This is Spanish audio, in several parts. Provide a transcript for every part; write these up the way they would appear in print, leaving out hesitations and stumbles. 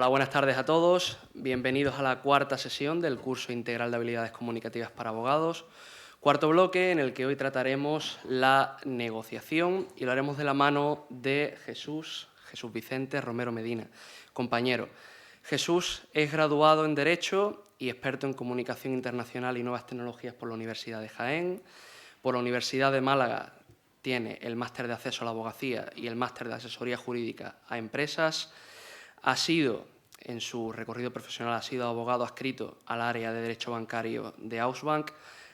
Hola, buenas tardes a todos. Bienvenidos a la cuarta sesión del curso integral de habilidades comunicativas para abogados. Cuarto bloque en el que hoy trataremos la negociación y lo haremos de la mano de Jesús Vicente Romero Medina, compañero. Jesús es graduado en Derecho y experto en Comunicación Internacional y Nuevas Tecnologías por la Universidad de Jaén. Por la Universidad de Málaga tiene el máster de acceso a la abogacía y el máster de asesoría jurídica a empresas. En su recorrido profesional, ha sido abogado adscrito al área de Derecho Bancario de Ausbank,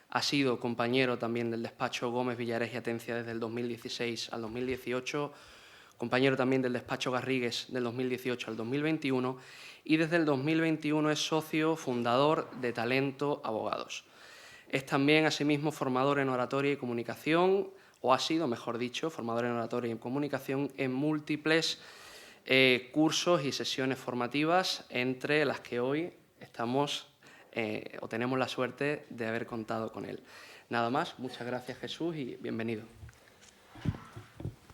ha sido compañero también del despacho Gómez Villares y Atencia desde el 2016 al 2018, compañero también del despacho Garrigues del 2018 al 2021 y desde el 2021 es socio fundador de Talento Abogados. Es también, asimismo, formador en oratoria y comunicación, o ha sido, mejor dicho, formador en oratoria y comunicación en múltiples cursos y sesiones formativas, entre las que hoy estamos o tenemos la suerte de haber contado con él. Nada más, muchas gracias Jesús y bienvenido.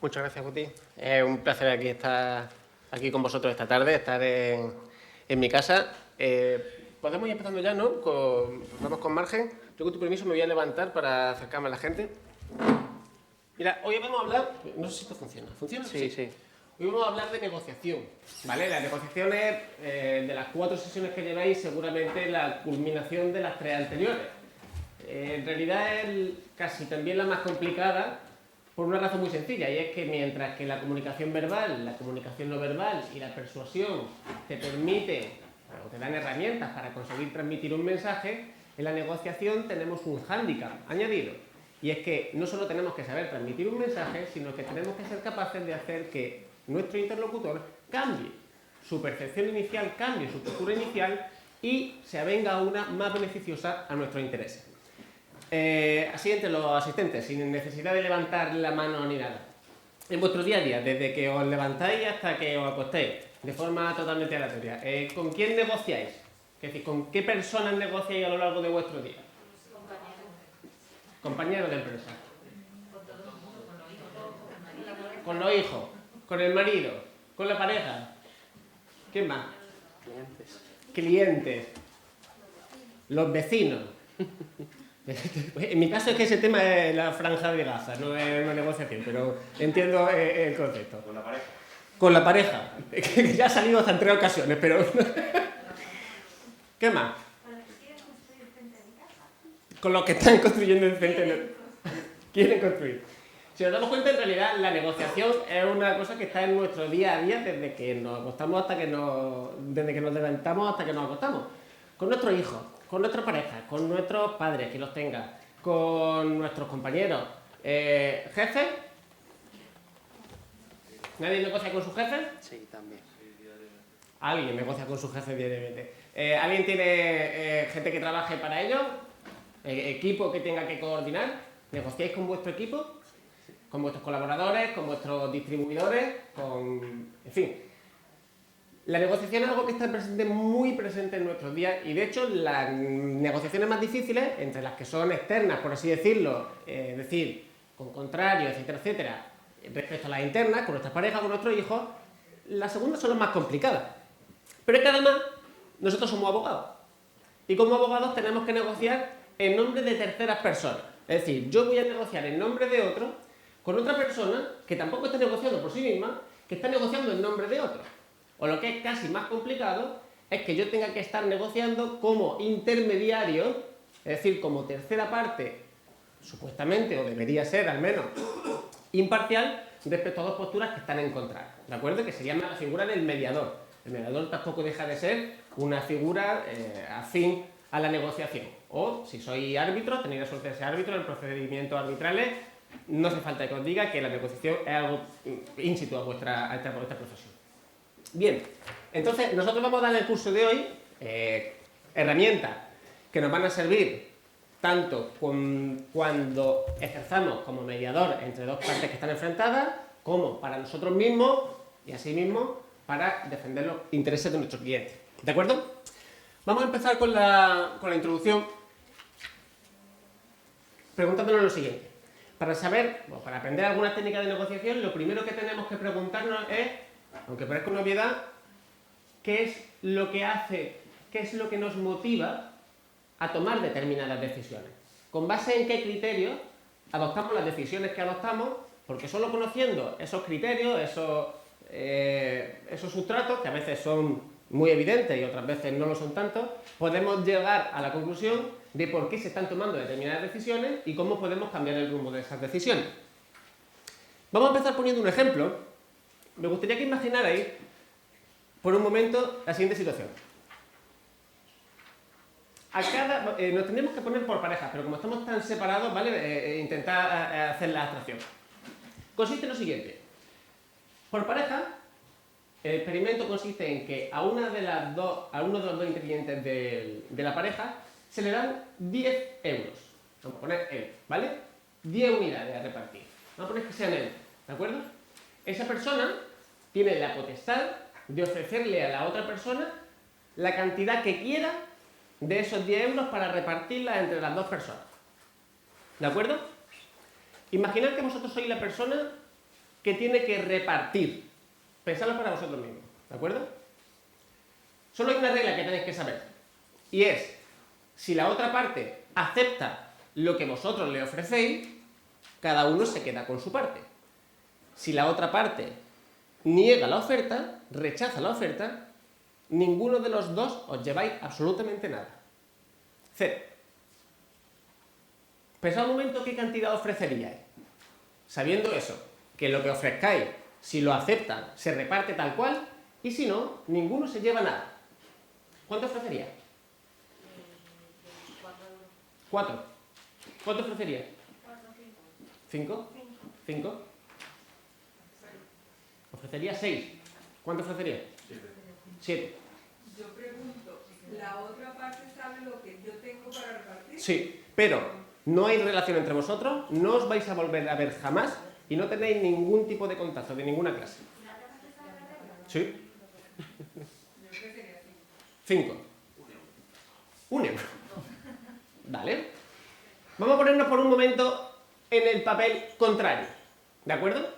Muchas gracias, Guti. Es un placer estar aquí con vosotros esta tarde, estar en mi casa. Podemos ir empezando ya, ¿no? Vamos con margen. Yo con tu permiso me voy a levantar para acercarme a la gente. Mira, hoy vamos a hablar... No sé si esto funciona. ¿Funciona? Sí, sí. Hoy vamos a hablar de negociación, ¿vale? La negociación es, de las 4 sesiones que lleváis, seguramente la culminación de las 3 anteriores. En realidad es casi también la más complicada, por una razón muy sencilla, y es que mientras que la comunicación verbal, la comunicación no verbal y la persuasión te permite, o te dan herramientas para conseguir transmitir un mensaje, en la negociación tenemos un hándicap añadido, y es que no solo tenemos que saber transmitir un mensaje, sino que tenemos que ser capaces de hacer que nuestro interlocutor cambie su percepción inicial, cambie su postura inicial y se avenga a una más beneficiosa a nuestros intereses. Así entre los asistentes, sin necesidad de levantar la mano ni nada. En vuestro día a día, desde que os levantáis hasta que os acostéis, de forma totalmente aleatoria, ¿con quién negociáis? Es decir, ¿con qué personas negociáis a lo largo de vuestro día? Compañeros de empresa. Con los hijos, con el marido, con la pareja. ¿Quién más? Clientes. Los vecinos. En mi caso es que ese tema es la franja de Gaza, no es una negociación, pero entiendo el concepto. ¿Con la pareja? Con la pareja, que ya ha salido hasta en 3 ocasiones, pero... ¿Qué más? Con los que están construyendo enfrente. Quieren construir. Si nos damos cuenta, en realidad la negociación es una cosa que está en nuestro día a día desde que nos acostamos hasta que desde que nos levantamos hasta que nos acostamos. Con nuestros hijos, con nuestra pareja, con nuestros padres, que los tenga, con nuestros compañeros. ¿Jefes? ¿Nadie negocia con su jefe? Sí, también. Alguien negocia con su jefe diariamente. ¿Alguien tiene gente que trabaje para ello? ¿Equipo que tenga que coordinar? ¿Negociáis con vuestro equipo? ¿Con vuestros colaboradores? ¿Con vuestros distribuidores? En fin. La negociación es algo que está muy presente en nuestros días y de hecho las negociaciones más difíciles, entre las que son externas, por así decirlo, es decir, con contrarios, etcétera, etcétera, respecto a las internas, con nuestras parejas, con nuestros hijos, las segundas son las más complicadas. Pero es que además nosotros somos abogados y como abogados tenemos que negociar en nombre de terceras personas. Es decir, yo voy a negociar en nombre de otro con otra persona que tampoco está negociando por sí misma, que está negociando en nombre de otro. O lo que es casi más complicado es que yo tenga que estar negociando como intermediario, es decir, como tercera parte, supuestamente, o debería ser al menos, imparcial respecto a dos posturas que están encontradas, ¿de acuerdo? Que se llama la figura del mediador. El mediador tampoco deja de ser una figura afín a la negociación. O, si soy árbitro, tenéis la suerte de ser árbitro en procedimientos arbitrales, no hace falta que os diga que la negociación es algo in situ a esta profesión. Bien, entonces nosotros vamos a dar en el curso de hoy herramientas que nos van a servir tanto cuando ejerzamos como mediador entre dos partes que están enfrentadas, como para nosotros mismos y asimismo para defender los intereses de nuestros clientes. ¿De acuerdo? Vamos a empezar con la introducción preguntándonos lo siguiente. Para saber, o para aprender alguna técnica de negociación, lo primero que tenemos que preguntarnos es, aunque parezca una obviedad, qué es lo que hace, qué es lo que nos motiva a tomar determinadas decisiones. ¿Con base en qué criterios adoptamos las decisiones que adoptamos? Porque solo conociendo esos criterios, esos sustratos, que a veces son muy evidentes y otras veces no lo son tanto, podemos llegar a la conclusión de por qué se están tomando determinadas decisiones y cómo podemos cambiar el rumbo de esas decisiones. Vamos a empezar poniendo un ejemplo. Me gustaría que imaginarais por un momento la siguiente situación. Nos tendríamos que poner por parejas, pero como estamos tan separados, ¿vale? Intentar hacer la abstracción. Consiste en lo siguiente. Por pareja, el experimento consiste en que a uno de los dos intervinientes de la pareja se le dan 10 euros. Vamos a poner euros, ¿vale? 10 unidades a repartir. Vamos a poner que sean euros, ¿de acuerdo? Esa persona tiene la potestad de ofrecerle a la otra persona la cantidad que quiera de esos 10 euros para repartirla entre las dos personas. ¿De acuerdo? Imaginad que vosotros sois la persona que tiene que repartir. Pensadlo para vosotros mismos. ¿De acuerdo? Solo hay una regla que tenéis que saber. Y es, si la otra parte acepta lo que vosotros le ofrecéis, cada uno se queda con su parte. Si la otra parte niega la oferta, rechaza la oferta, ninguno de los dos os lleváis absolutamente nada. Cero. Pensad un momento qué cantidad ofreceríais. Sabiendo eso, que lo que ofrezcáis, si lo aceptan, se reparte tal cual, y si no, ninguno se lleva nada. ¿Cuánto ofreceríais? 4. ¿Cuánto ofreceríais? 5. 5. Ofrecería 6. ¿Cuánto ofrecería? 7. Yo pregunto, ¿la otra parte sabe lo que yo tengo para repartir? Sí, pero no hay relación entre vosotros, no os vais a volver a ver jamás y no tenéis ningún tipo de contacto de ninguna clase. ¿Sí? Yo creo que sería 5. 1 euro. ¿Vale? Vamos a ponernos por un momento en el papel contrario. ¿De acuerdo?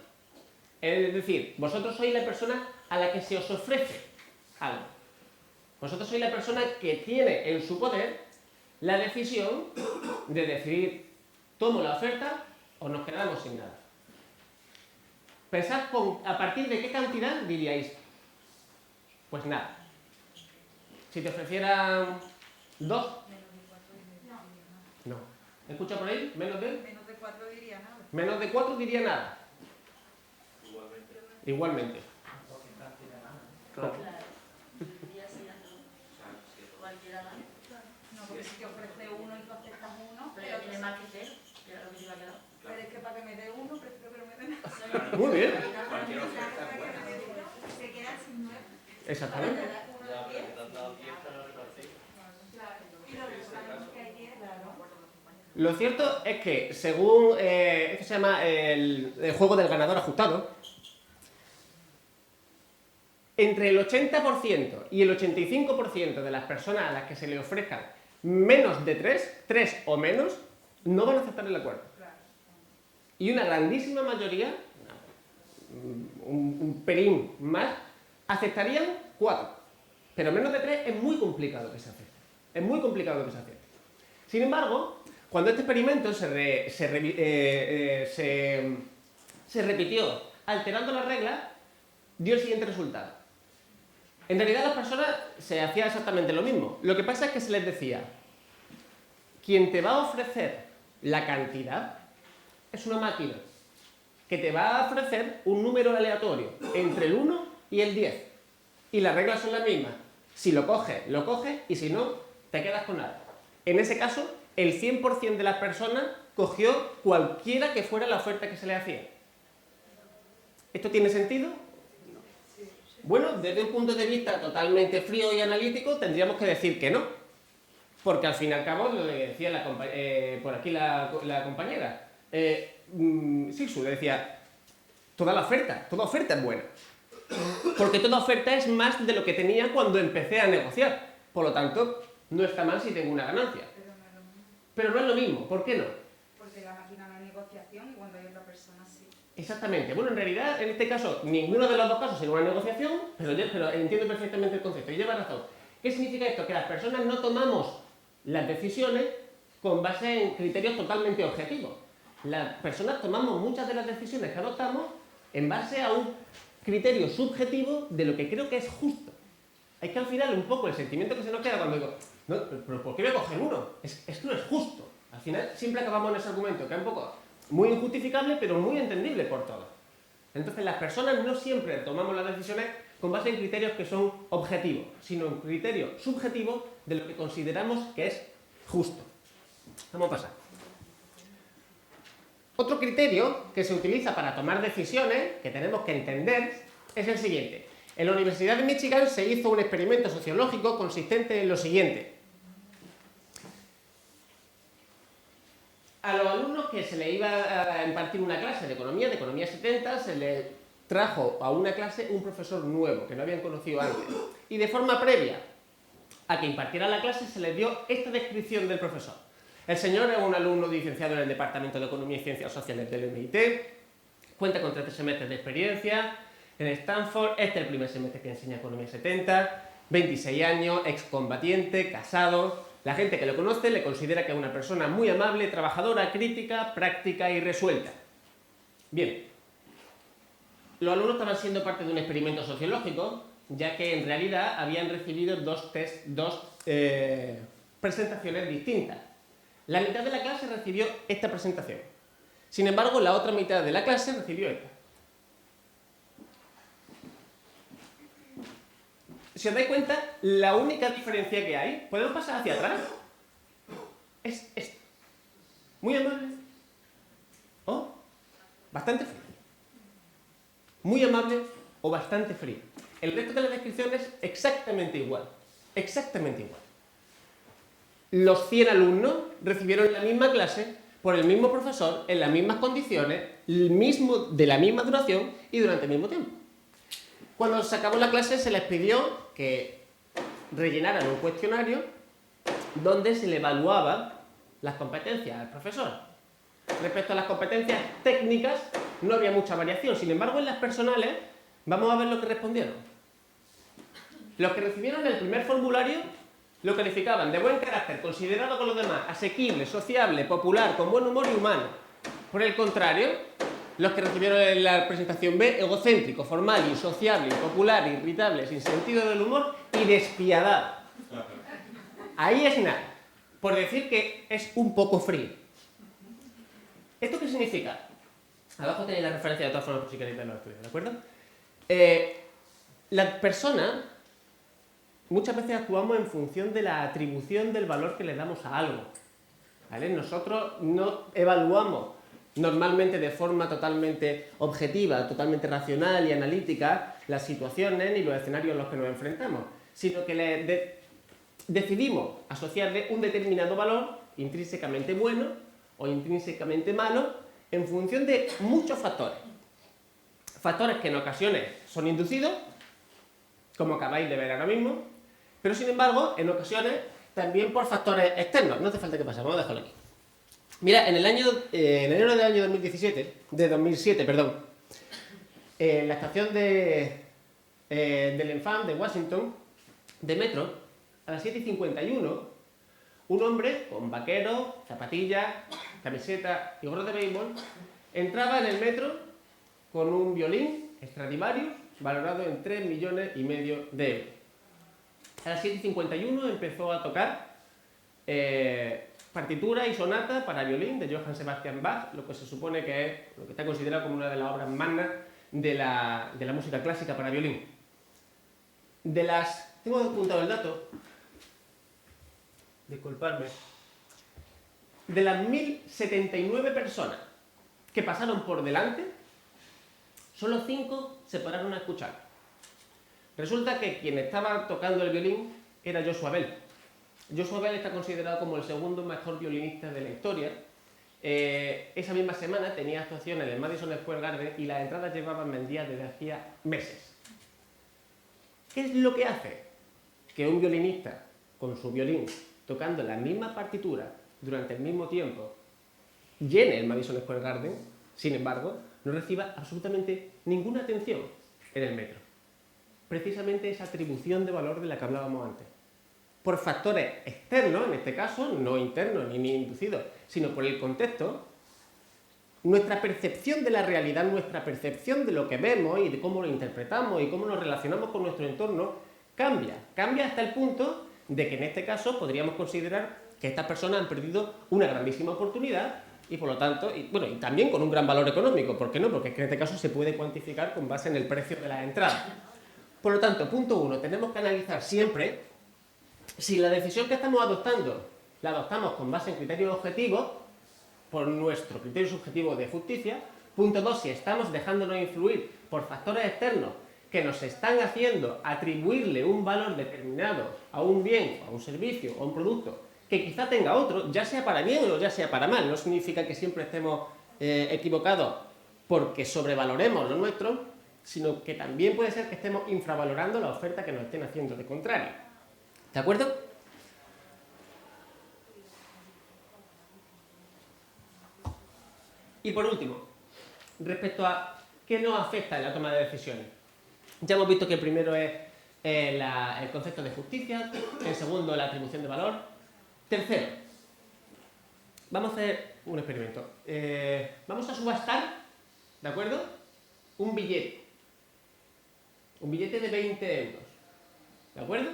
Es decir, vosotros sois la persona a la que se os ofrece algo. Vosotros sois la persona que tiene en su poder la decisión de decidir, ¿tomo la oferta o nos quedamos sin nada? Pensad a partir de qué cantidad diríais, pues nada. Si te ofrecieran 2, no. ¿Escucha por ahí? ¿Menos de? menos de 4 diría nada. Menos de 4 diría nada. Igualmente. Claro. No, porque si te ofrece uno y tú aceptas uno, Pero tiene más que ser, que era lo que te iba a quedar. pero es que para que me dé uno, prefiero que no me dé nada. Muy bien. Se queda sin 9. Exactamente. Y lo que sabemos que hay 10, claro. Lo cierto es que, según esto se llama el juego del ganador ajustado, entre el 80% y el 85% de las personas a las que se le ofrezcan menos de 3 o menos, no van a aceptar el acuerdo. Y una grandísima mayoría, un pelín más, aceptarían 4. Pero menos de 3 es muy complicado que se acepte. Es muy complicado que se acepte. Sin embargo, cuando este experimento se repitió alterando las reglas, dio el siguiente resultado. En realidad las personas se hacía exactamente lo mismo. Lo que pasa es que se les decía, quien te va a ofrecer la cantidad es una máquina que te va a ofrecer un número aleatorio entre el 1 y el 10. Y las reglas son las mismas. Si lo coges, y si no, te quedas con nada. En ese caso, el 100% de las personas cogió cualquiera que fuera la oferta que se le hacía. ¿Esto tiene sentido? Bueno, desde un punto de vista totalmente frío y analítico, tendríamos que decir que no. Porque al fin y al cabo, lo que decía por aquí la compañera, Sisu le decía, toda oferta es buena. Porque toda oferta es más de lo que tenía cuando empecé a negociar. Por lo tanto, no está mal si tengo una ganancia. Pero no es lo mismo. Pero no es lo mismo. ¿Por qué no? Porque la máquina no es negociación y cuando hay otra persona sí. Exactamente. Bueno, en realidad, en este caso, ninguno de los dos casos sería una negociación, pero entiendo perfectamente el concepto y lleva razón. ¿Qué significa esto? Que las personas no tomamos las decisiones con base en criterios totalmente objetivos. Las personas tomamos muchas de las decisiones que adoptamos en base a un criterio subjetivo de lo que creo que es justo. Es que al final un poco el sentimiento que se nos queda cuando digo, no, pero ¿por qué voy a coger uno? Es que no es justo. Al final siempre acabamos en ese argumento, que es un poco muy injustificable, pero muy entendible por todos. Entonces las personas no siempre tomamos las decisiones con base en criterios que son objetivos, sino en criterios subjetivos de lo que consideramos que es justo. Vamos a pasar. Otro criterio que se utiliza para tomar decisiones, que tenemos que entender, es el siguiente. En la Universidad de Michigan se hizo un experimento sociológico consistente en lo siguiente. A los alumnos que se les iba a impartir una clase de economía 70, se les trajo a una clase un profesor nuevo, que no habían conocido antes. Y de forma previa a que impartiera la clase se les dio esta descripción del profesor. El señor es un alumno licenciado en el Departamento de Economía y Ciencias Sociales del MIT, cuenta con 13 semestres de experiencia en Stanford, este es el primer semestre que enseña Economía 70, 26 años, excombatiente, casado. La gente que lo conoce le considera que es una persona muy amable, trabajadora, crítica, práctica y resuelta. Bien, los alumnos estaban siendo parte de un experimento sociológico, ya que en realidad habían recibido dos presentaciones distintas. La mitad de la clase recibió esta presentación. Sin embargo, la otra mitad de la clase recibió esta. Si os dais cuenta, la única diferencia que hay, podemos pasar hacia atrás, es esto. Muy amable o bastante frío. Muy amable o bastante frío. El resto de la descripción es exactamente igual. Exactamente igual. Los 100 alumnos recibieron la misma clase por el mismo profesor, en las mismas condiciones, de la misma duración y durante el mismo tiempo. Cuando se acabó la clase se les pidió que rellenaran un cuestionario donde se le evaluaban las competencias al profesor. Respecto a las competencias técnicas no había mucha variación, sin embargo en las personales vamos a ver lo que respondieron. Los que recibieron el primer formulario lo calificaban de buen carácter, considerado con los demás, asequible, sociable, popular, con buen humor y humano. Por el contrario, los que recibieron en la presentación B, egocéntrico, formal, insociable, impopular, irritable, sin sentido del humor y despiadado. Ahí es nada, por decir que es un poco frío. ¿Esto qué significa? Abajo tenéis la referencia de todas formas por si queréis ver los estudios, ¿de acuerdo? Las personas muchas veces actuamos en función de la atribución del valor que le damos a algo, ¿vale? Nosotros no evaluamos normalmente de forma totalmente objetiva, totalmente racional y analítica las situaciones ni los escenarios en los que nos enfrentamos, sino que decidimos asociarle un determinado valor intrínsecamente bueno o intrínsecamente malo en función de muchos factores. Factores que en ocasiones son inducidos, como acabáis de ver ahora mismo, pero sin embargo, en ocasiones también por factores externos. No hace falta que pase, vamos a dejarlo aquí. Mira, en enero del año 2007, en la estación del Enfant de Washington, de metro, a las 7:51, un hombre con vaqueros, zapatillas, camiseta y gorro de béisbol entraba en el metro con un violín Stradivarius valorado en 3,5 millones de euros. A las 7:51 empezó a tocar partitura y sonata para violín de Johann Sebastian Bach, lo que se supone que es lo que está considerado como una de las obras magnas de la música clásica para violín. Tengo apuntado el dato, disculpadme, de las 1.079 personas que pasaron por delante, solo 5 se pararon a escuchar. Resulta que quien estaba tocando el violín era Joshua Bell. Joshua Bell está considerado como el segundo mejor violinista de la historia. Esa misma semana tenía actuaciones en el Madison Square Garden y las entradas llevaban vendidas desde hacía meses. ¿Qué es lo que hace que un violinista con su violín tocando la misma partitura durante el mismo tiempo llene el Madison Square Garden? Sin embargo, no reciba absolutamente ninguna atención en el metro. Precisamente esa atribución de valor de la que hablábamos antes. Por factores externos, en este caso, no internos ni inducidos, sino por el contexto, nuestra percepción de la realidad, nuestra percepción de lo que vemos y de cómo lo interpretamos y cómo nos relacionamos con nuestro entorno, cambia. Cambia hasta el punto de que en este caso podríamos considerar que estas personas han perdido una grandísima oportunidad y por lo tanto, y también con un gran valor económico. ¿Por qué no? Porque es que en este caso se puede cuantificar con base en el precio de la entrada. Por lo tanto, punto 1, tenemos que analizar siempre si la decisión que estamos adoptando la adoptamos con base en criterios objetivos, por nuestro criterio subjetivo de justicia. Punto 2, si estamos dejándonos influir por factores externos que nos están haciendo atribuirle un valor determinado a un bien, a un servicio o a un producto que quizá tenga otro, ya sea para bien o ya sea para mal. No significa que siempre estemos equivocados porque sobrevaloremos lo nuestro, sino que también puede ser que estemos infravalorando la oferta que nos estén haciendo de contrario. ¿De acuerdo? Y por último, respecto a qué nos afecta en la toma de decisiones. Ya hemos visto que el primero es el concepto de justicia, el segundo la atribución de valor. Tercero, vamos a hacer un experimento. Vamos a subastar, ¿de acuerdo? Un billete. Un billete de 20 euros. ¿De acuerdo?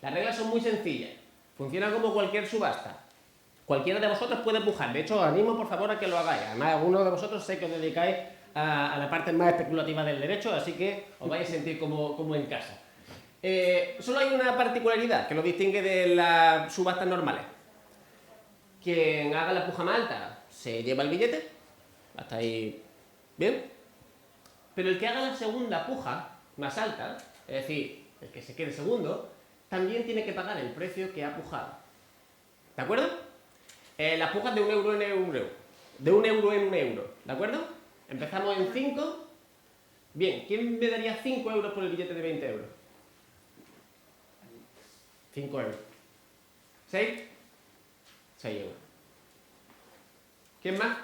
Las reglas son muy sencillas. Funciona como cualquier subasta. Cualquiera de vosotros puede empujar. De hecho, os animo por favor a que lo hagáis. Además, algunos de vosotros sé que os dedicáis a la parte más especulativa del derecho, así que os vais a sentir como en casa. Solo hay una particularidad que lo distingue de las subastas normales. Quien haga la puja más alta se lleva el billete. Hasta ahí, ¿bien? Pero el que haga la segunda puja más alta, es decir, el que se quede segundo, también tiene que pagar el precio que ha pujado. ¿De acuerdo? Las pujas de 1 euro en 1 euro. De 1 euro en 1 euro. ¿De acuerdo? Empezamos en 5. Bien, ¿quién me daría 5 euros por el billete de 20 euros? 5 euros. ¿6? 6 euros. ¿Quién más?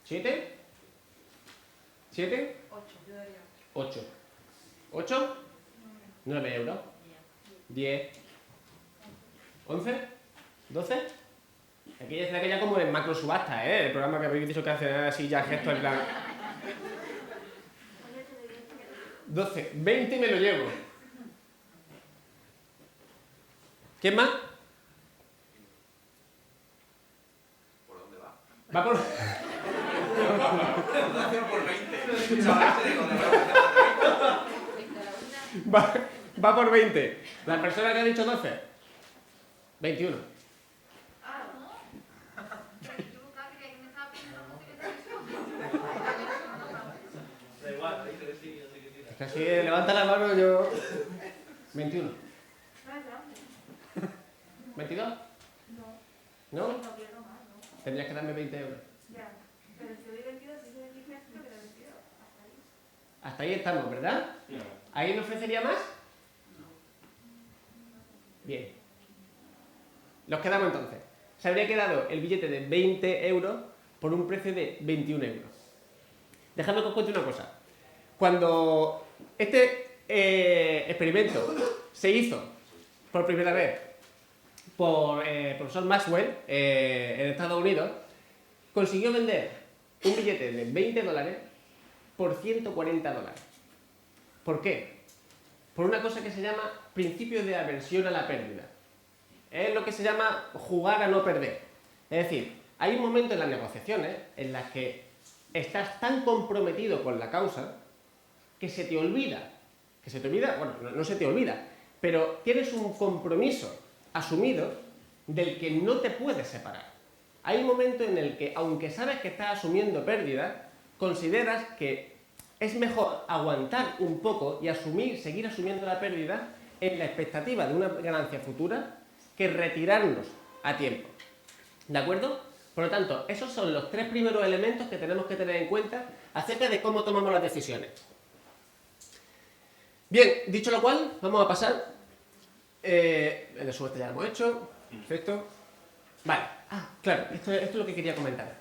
7. 7. 8. 8. 9 euros. 10. 11. 12. Aquí ya será que ya como en macro subasta, el programa que habéis dicho que hace así ya gestos en plan. 12. 20 me lo llevo. ¿Quién más? ¿Por dónde va? Va por... va por 20. La persona que ha dicho 12. 21. Da igual, dice que sí, yo sé que tira. Es que así levanta la mano yo... 21. 22. ¿No? Tendrías que darme 20 euros. Ya, pero si doy 22, si doy 15, creo que 22. Hasta ahí estamos, ¿verdad? ¿Alguien me ofrecería más? Bien. Nos quedamos entonces. Se habría quedado el billete de 20 euros por un precio de 21 euros. Dejadme que os cuente una cosa. Cuando este experimento se hizo por primera vez por el profesor Maxwell en Estados Unidos, consiguió vender un billete de 20 dólares por 140 dólares. ¿Por qué? Por una cosa que se llama principio de aversión a la pérdida. Es lo que se llama jugar a no perder. Es decir, hay un momento en las negociaciones en las que estás tan comprometido con la causa que se te olvida, bueno, no se te olvida, pero tienes un compromiso asumido del que no te puedes separar. Hay un momento en el que, aunque sabes que estás asumiendo pérdidas, consideras que es mejor aguantar un poco y seguir asumiendo la pérdida en la expectativa de una ganancia futura que retirarnos a tiempo. ¿De acuerdo? Por lo tanto, esos son los 3 primeros elementos que tenemos que tener en cuenta acerca de cómo tomamos las decisiones. Bien, dicho lo cual, vamos a pasar. El de subasta ya lo hemos hecho. Perfecto. Vale. Claro, esto es lo que quería comentar.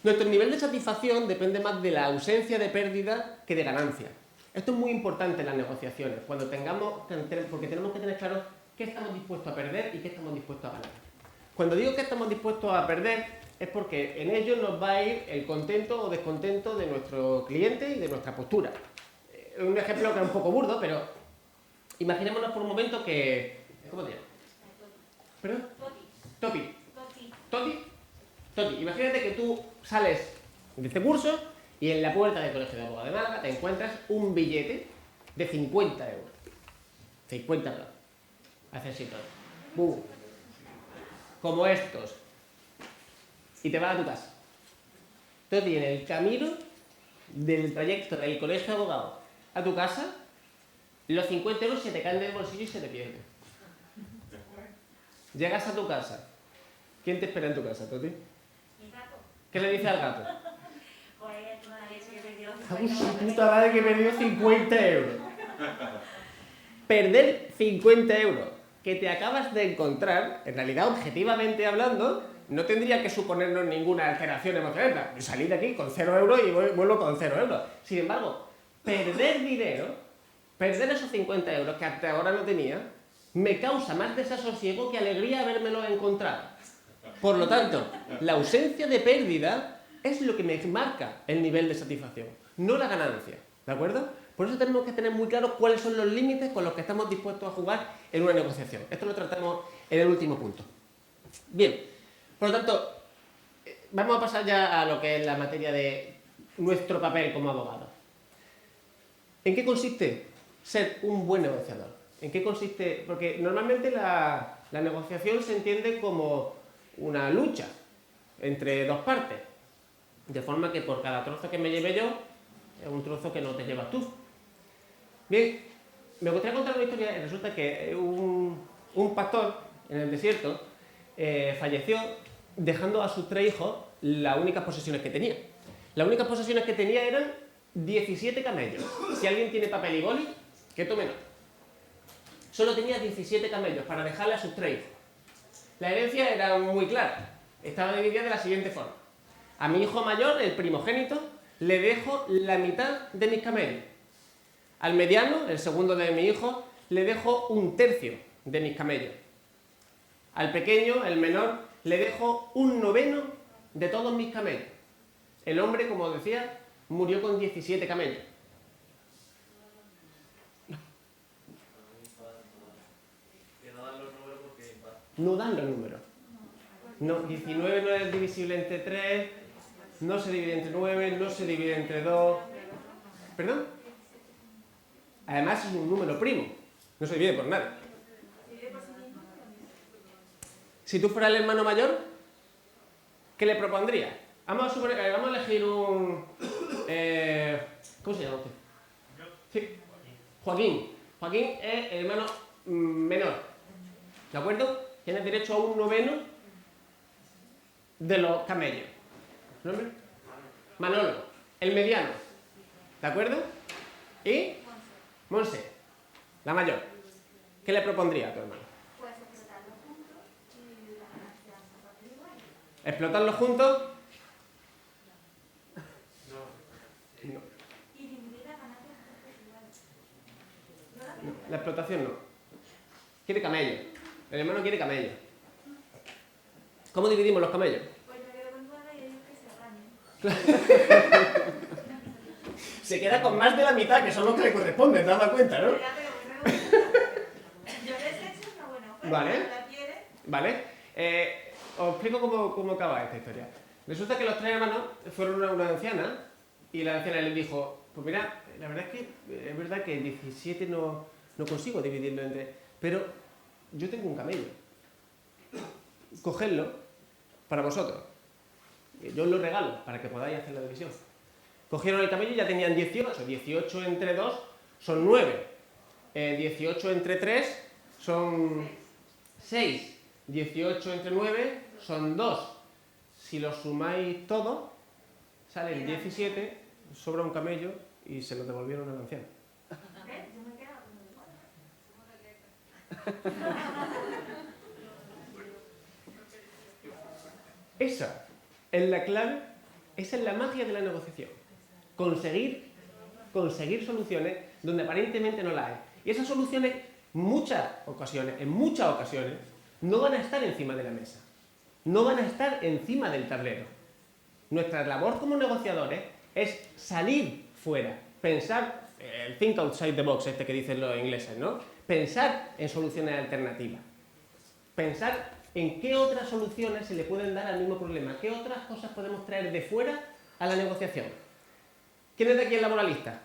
Nuestro nivel de satisfacción depende más de la ausencia de pérdida que de ganancia. Esto es muy importante en las negociaciones, porque tenemos que tener claro qué estamos dispuestos a perder y qué estamos dispuestos a ganar. Cuando digo que estamos dispuestos a perder, es porque en ello nos va a ir el contento o descontento de nuestro cliente y de nuestra postura. Un ejemplo que es un poco burdo, pero imaginémonos por un momento que... ¿Cómo te llamas? ¿Perdón? Toti. Toti, imagínate que tú sales de este curso y en la puerta del Colegio de Abogados de Málaga te encuentras un billete de 50 euros. 50 euros. Haces así todo. ¡Bum! Como estos. Y te vas a tu casa. Entonces, en el camino del trayecto del Colegio de Abogados a tu casa, los 50 euros se te caen del bolsillo y se te pierden. Llegas a tu casa. ¿Quién te espera en tu casa, Toti? Mi gato. ¿Qué le dices al gato? Pues toda la leche que perdió. ¡Ay, su puta madre que perdió 50 euros! Perder 50 euros que te acabas de encontrar, en realidad, objetivamente hablando, no tendría que suponernos ninguna alteración emocional. Salir de aquí con 0 euros y vuelvo con 0 euros. Sin embargo, perder dinero, perder esos 50 euros que hasta ahora no tenía, me causa más desasosiego que alegría habérmelo encontrado. Por lo tanto, la ausencia de pérdida es lo que me marca el nivel de satisfacción, no la ganancia, ¿de acuerdo? Por eso tenemos que tener muy claro cuáles son los límites con los que estamos dispuestos a jugar en una negociación. Esto lo tratamos en el último punto. Bien, por lo tanto, vamos a pasar ya a lo que es la materia de nuestro papel como abogado. ¿En qué consiste ser un buen negociador? ¿En qué consiste? Porque normalmente la negociación se entiende como una lucha entre dos partes, de forma que por cada trozo que me lleve yo, es un trozo que no te llevas tú. Bien, me gustaría contar una historia. Resulta que un pastor en el desierto falleció dejando a sus 3 hijos las únicas posesiones que tenía. Las únicas posesiones que tenía eran 17 camellos. Si alguien tiene papel y boli, que tome nota. Solo tenía 17 camellos para dejarle a sus 3 hijos. La herencia era muy clara. Estaba dividida de la siguiente forma. A mi hijo mayor, el primogénito, le dejo la mitad de mis camellos. Al mediano, el segundo de mi hijo, le dejo 1/3 de mis camellos. Al pequeño, el menor, le dejo 1/9 de todos mis camellos. El hombre, como decía, murió con 17 camellos. Que no dan los números porque impar. No dan los números. No, 19 no es divisible entre 3, no se divide entre 9, no se divide entre 2. ¿Perdón? Además es un número primo, no se divide por nada. Si tú fueras el hermano mayor, ¿qué le propondrías? Vamos a elegir un... ¿cómo se llama usted? Sí. Joaquín. Joaquín es el hermano menor. ¿De acuerdo? Tienes derecho a 1/9 de los camellos. ¿Su nombre? Manolo. El mediano. ¿De acuerdo? Y Monse, la mayor. ¿Qué le propondría a tu hermano? Pues explotarlo juntos y la ganancia se parte igual. ¿Explotarlo juntos? No. Y dividir la ganancia por igual. La explotación no. Quiere camello. El hermano quiere camello. ¿Cómo dividimos los camellos? Pues yo quedo con 9 y ellos que se apañen. Se queda con más de la mitad, que son los que le corresponden, te das cuenta, ¿no? Ya, pero bueno, yo les he hecho una buena oferta. Vale. Si la quieren. ¿Vale? Os explico cómo acaba esta historia. Resulta que los 3 hermanos fueron a una anciana y la anciana les dijo, pues mira, la verdad es que es verdad que 17 no consigo dividirlo entre... Pero yo tengo un camello. Cogedlo para vosotros. Yo os lo regalo para que podáis hacer la división. Cogieron el camello y ya tenían 18. 18 entre 2 son 9. 18 entre 3 son 6. 18 entre 9 son 2. Si los sumáis todos, salen 17, sobra un camello y se lo devolvieron al anciano. ¿Ves? Yo me he quedado con el Esa es la clave Esa es la magia de la negociación. Conseguir soluciones donde aparentemente no las hay. Y esas soluciones, en muchas ocasiones, no van a estar encima de la mesa. No van a estar encima del tablero. Nuestra labor como negociadores es salir fuera, pensar, el think outside the box, que dicen los ingleses, ¿no? Pensar en soluciones alternativas. Pensar en qué otras soluciones se le pueden dar al mismo problema, qué otras cosas podemos traer de fuera a la negociación. ¿Quién es de aquí el laboralista?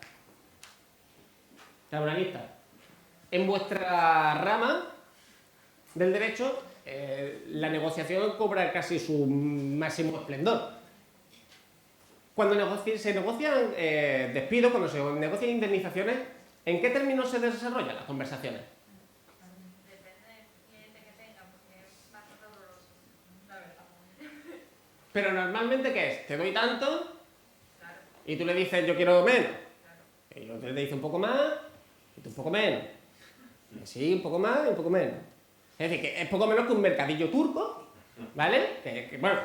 Laboralista. En vuestra rama del derecho, la negociación cobra casi su máximo esplendor. Cuando se negocian despidos, cuando se negocian indemnizaciones, ¿en qué términos se desarrollan las conversaciones? Depende del cliente que tenga, porque es bastante doloroso, la verdad. Pero normalmente, ¿qué es? Te doy tanto Claro, y tú le dices yo quiero menos. claro. Y otro te dice un poco más y tú un poco menos. Y así un poco más y un poco menos. Es decir, que es poco menos que un mercadillo turco, ¿vale? Bueno,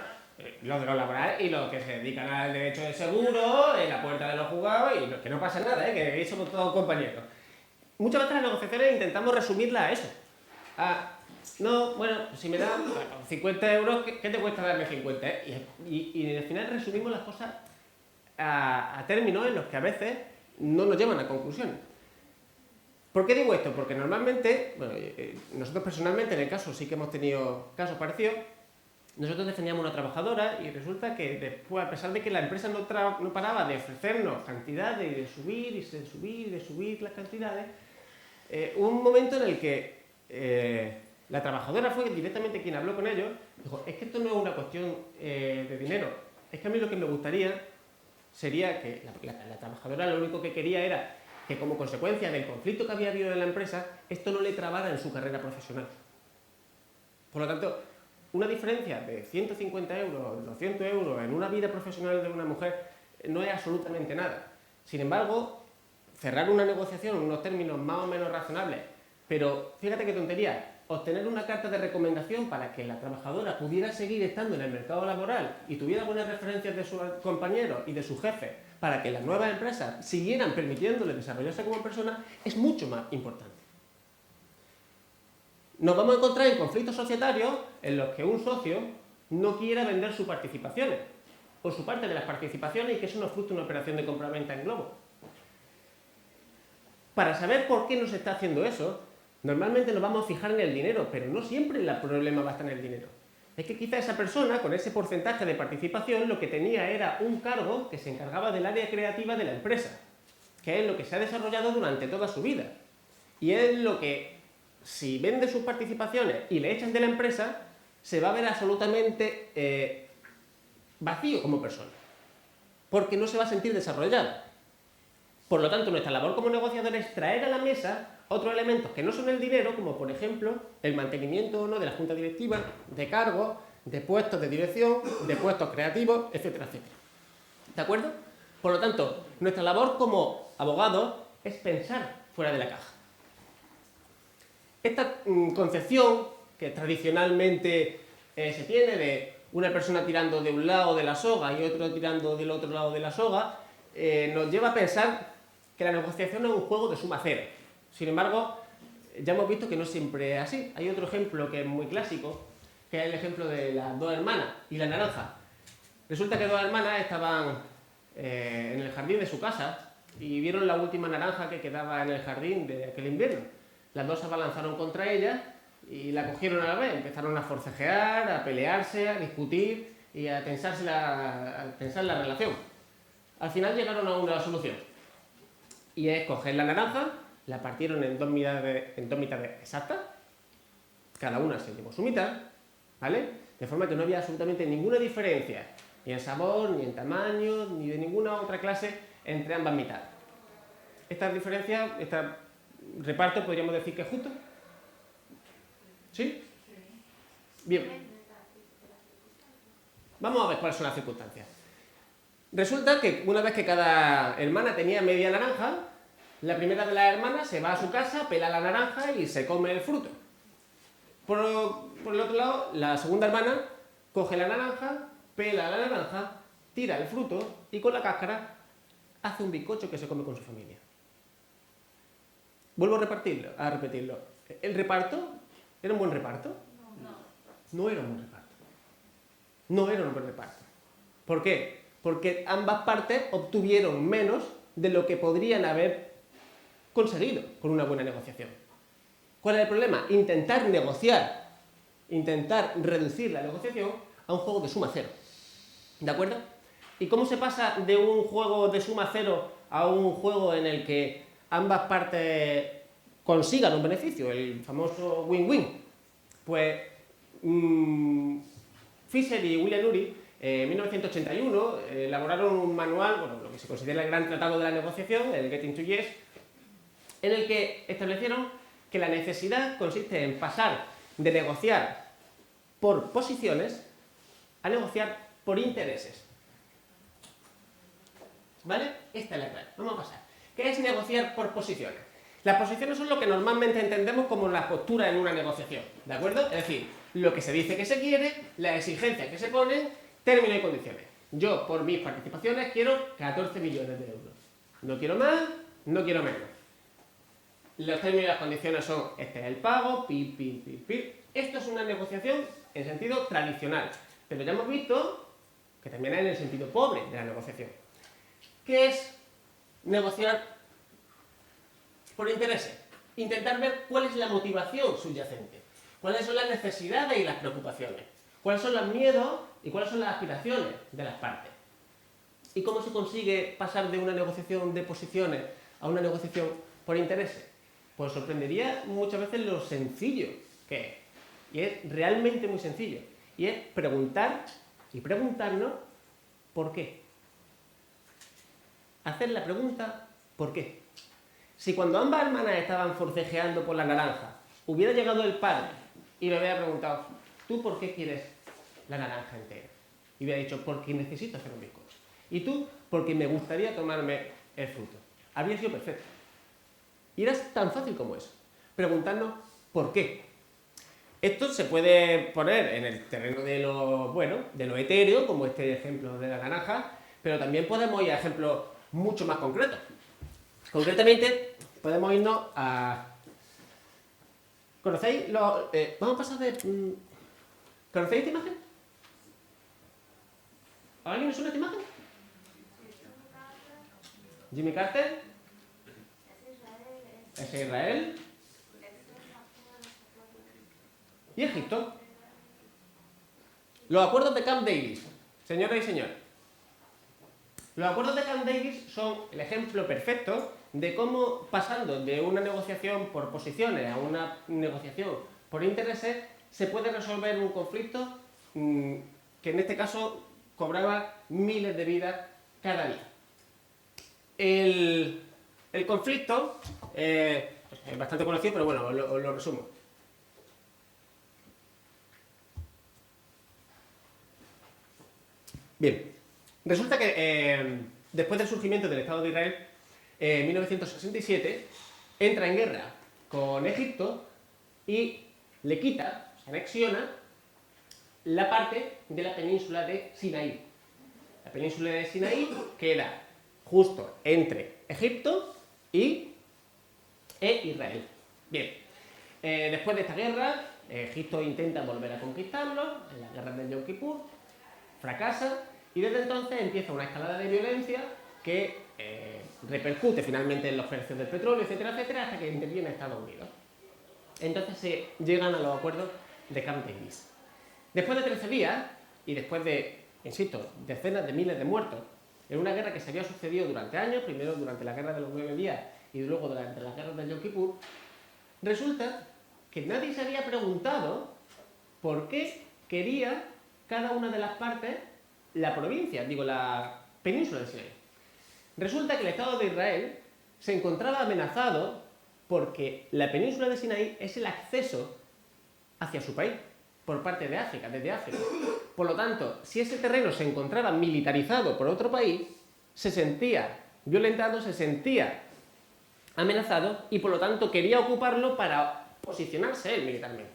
los de los laborales y los que se dedican al derecho del seguro, en la puerta de los juzgados, y que no pasa nada, que ahí somos todos compañeros. Muchas veces las negociaciones intentamos resumirlas a eso. No, bueno, si me dan 50 euros, ¿qué te cuesta darme 50? Y al final resumimos las cosas a términos en los que a veces no nos llevan a conclusiones. ¿Por qué digo esto? Porque normalmente, bueno, nosotros personalmente en el caso sí que hemos tenido casos parecidos. Nosotros defendíamos una trabajadora y resulta que después, a pesar de que la empresa no paraba de ofrecernos cantidades y de subir las cantidades, hubo un momento en el que la trabajadora fue directamente quien habló con ellos. Dijo, es que esto no es una cuestión de dinero, es que a mí lo que me gustaría sería que la trabajadora lo único que quería era que como consecuencia del conflicto que había habido en la empresa, esto no le trabara en su carrera profesional. Por lo tanto, una diferencia de 150 euros, 200 euros en una vida profesional de una mujer no es absolutamente nada. Sin embargo, cerrar una negociación en unos términos más o menos razonables, pero fíjate qué tontería, obtener una carta de recomendación para que la trabajadora pudiera seguir estando en el mercado laboral y tuviera buenas referencias de sus compañeros y de sus jefes para que las nuevas empresas siguieran permitiéndole desarrollarse como persona, es mucho más importante. Nos vamos a encontrar en conflictos societarios en los que un socio no quiera vender sus participaciones o su parte de las participaciones y que eso no fruto de una operación de compraventa en globo. Para saber por qué no se está haciendo eso, normalmente nos vamos a fijar en el dinero, pero no siempre el problema va a estar en el dinero. Es que quizá esa persona, con ese porcentaje de participación, lo que tenía era un cargo que se encargaba del área creativa de la empresa, que es lo que se ha desarrollado durante toda su vida. Y es lo que, si vende sus participaciones y le echan de la empresa, se va a ver absolutamente vacío como persona, porque no se va a sentir desarrollado. Por lo tanto, nuestra labor como negociadores es traer a la mesa otros elementos que no son el dinero, como por ejemplo el mantenimiento o no de la junta directiva, de cargos, de puestos de dirección, de puestos creativos, etcétera, etcétera. ¿De acuerdo? Por lo tanto, nuestra labor como abogados es pensar fuera de la caja. Esta concepción que tradicionalmente se tiene de una persona tirando de un lado de la soga y otro tirando del otro lado de la soga, nos lleva a pensar que la negociación es un juego de suma cero. Sin embargo, ya hemos visto que no siempre es así. Hay otro ejemplo que es muy clásico, que es el ejemplo de las dos hermanas y la naranja. Resulta que dos hermanas estaban en el jardín de su casa y vieron la última naranja que quedaba en el jardín de aquel invierno. Las dos se abalanzaron contra ella y la cogieron a la vez. Empezaron a forcejear, a pelearse, a discutir y a tensar la relación. Al final llegaron a una solución. Y es coger la naranja, la partieron en dos mitades exactas, cada una se llevó su mitad, ¿vale? De forma que no había absolutamente ninguna diferencia, ni en sabor, ni en tamaño, ni de ninguna otra clase entre ambas mitades. Esta diferencia, este reparto, podríamos decir que es justo. ¿Sí? Bien. Vamos a ver cuáles son las circunstancias. Resulta que una vez que cada hermana tenía media naranja, la primera de las hermanas se va a su casa, pela la naranja y se come el fruto. Por el otro lado, la segunda hermana coge la naranja, pela la naranja, tira el fruto y con la cáscara hace un bizcocho que se come con su familia. Vuelvo a repetirlo. ¿El reparto era un buen reparto? No era un buen reparto. No era un buen reparto. ¿Por qué? Porque ambas partes obtuvieron menos de lo que podrían haber conseguido con una buena negociación. ¿Cuál es el problema? Intentar negociar, intentar reducir la negociación a un juego de suma cero. ¿De acuerdo? ¿Y cómo se pasa de un juego de suma cero a un juego en el que ambas partes consigan un beneficio, el famoso win-win? Pues Fisher y William Ury en 1981 elaboraron un manual, bueno, lo que se considera el gran tratado de la negociación, el Getting to Yes, en el que establecieron que la necesidad consiste en pasar de negociar por posiciones a negociar por intereses. ¿Vale? Esta es la clave. Vamos a pasar. ¿Qué es negociar por posiciones? Las posiciones son lo que normalmente entendemos como la postura en una negociación, ¿de acuerdo? Es decir, lo que se dice que se quiere, las exigencias que se ponen, términos y condiciones. Yo, por mis participaciones, quiero 14 millones de euros. No quiero más, no quiero menos. Los términos y las condiciones son, este es el pago, pi. Esto es una negociación en sentido tradicional, pero ya hemos visto que también hay en el sentido pobre de la negociación. ¿Qué es negociar por intereses? Intentar ver cuál es la motivación subyacente, cuáles son las necesidades y las preocupaciones, cuáles son los miedos y cuáles son las aspiraciones de las partes. ¿Y cómo se consigue pasar de una negociación de posiciones a una negociación por intereses? Pues sorprendería muchas veces lo sencillo que es. Y es realmente muy sencillo. Y es preguntar y preguntarnos por qué. Hacer la pregunta ¿por qué? Si cuando ambas hermanas estaban forcejeando por la naranja, hubiera llegado el padre y le hubiera preguntado, ¿tú por qué quieres la naranja entera? Y hubiera dicho, porque necesito hacer un bizcocho. Y tú, porque me gustaría tomarme el fruto. Habría sido perfecto. Y era tan fácil como eso. Preguntarnos ¿por qué? Esto se puede poner en el terreno de lo bueno, de lo etéreo, como este ejemplo de la naranja, pero también podemos ir a ejemplos mucho más concretos. Concretamente, podemos irnos a... ¿Conocéis los...? Vamos a pasar de... ¿Conocéis esta imagen? ¿A alguien le suena esta imagen? Jimmy Carter. Es Israel. Y Egipto. Los acuerdos de Camp Davis, señoras y señores. Los acuerdos de Camp Davis son el ejemplo perfecto de cómo, pasando de una negociación por posiciones a una negociación por intereses, se puede resolver un conflicto que en este caso cobraba miles de vidas cada día. El conflicto es bastante conocido, pero bueno, os lo resumo. Bien, resulta que después del surgimiento del Estado de Israel, en 1967, entra en guerra con Egipto y le quita, se anexiona, la parte de la península de Sinaí. La península de Sinaí queda justo entre Egipto e Israel. Bien, después de esta guerra, Egipto intenta volver a conquistarlo, en la guerra de Yom Kippur, fracasa, y desde entonces empieza una escalada de violencia que repercute finalmente en los precios del petróleo, etcétera, etcétera, hasta que interviene Estados Unidos. Entonces se llegan a los acuerdos de Camp Davis. Después de 13 días, y después de, insisto, decenas de miles de muertos, en una guerra que se había sucedido durante años, primero durante la guerra de los 9 días y luego durante las guerras de Yom Kippur, resulta que nadie se había preguntado por qué quería cada una de las partes la provincia, digo, la península de Sinaí. Resulta que el Estado de Israel se encontraba amenazado porque la península de Sinaí es el acceso hacia su país por parte de África, desde África. Por lo tanto, si ese terreno se encontraba militarizado por otro país, se sentía violentado, se sentía amenazado y por lo tanto quería ocuparlo para posicionarse él militarmente.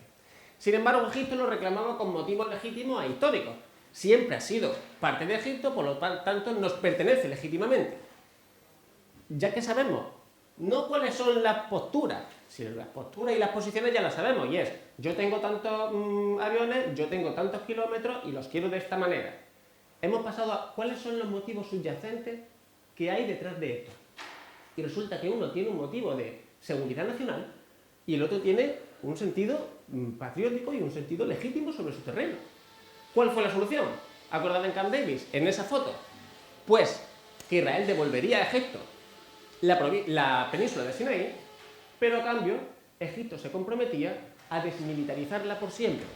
Sin embargo, Egipto lo reclamaba con motivos legítimos e históricos. siempre ha sido parte de Egipto, por lo tanto nos pertenece legítimamente. Ya que sabemos no cuáles son las posturas, sino las posturas y las posiciones ya las sabemos, y es, yo tengo tantos aviones, yo tengo tantos kilómetros y los quiero de esta manera. Hemos pasado a cuáles son los motivos subyacentes que hay detrás de esto. Y resulta que uno tiene un motivo de seguridad nacional y el otro tiene un sentido patriótico y un sentido legítimo sobre su terreno. ¿Cuál fue la solución? Acordada en Camp Davis, en esa foto. Pues que Israel devolvería a Egipto la península de Sinaí, pero a cambio Egipto se comprometía a desmilitarizarla por siempre.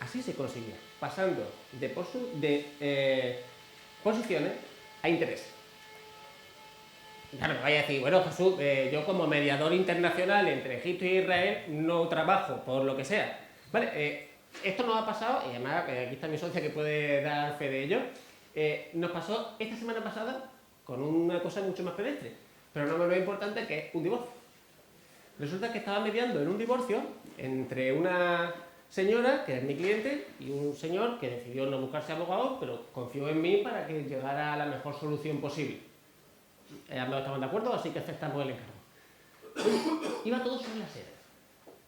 Así se conseguía, pasando de posiciones a intereses. Claro, me vaya a decir, bueno, Jesús, yo como mediador internacional entre Egipto y Israel no trabajo por lo que sea. Vale, esto nos ha pasado, y además aquí está mi socia que puede dar fe de ello, nos pasó esta semana pasada con una cosa mucho más pedestre, pero no menos importante, que es un divorcio. Resulta que estaba mediando en un divorcio entre una señora, que es mi cliente, y un señor que decidió no buscarse abogado, pero confió en mí para que llegara a la mejor solución posible. Ambos estaban de acuerdo, así que aceptamos el encargo. Iba todo sobre la seda.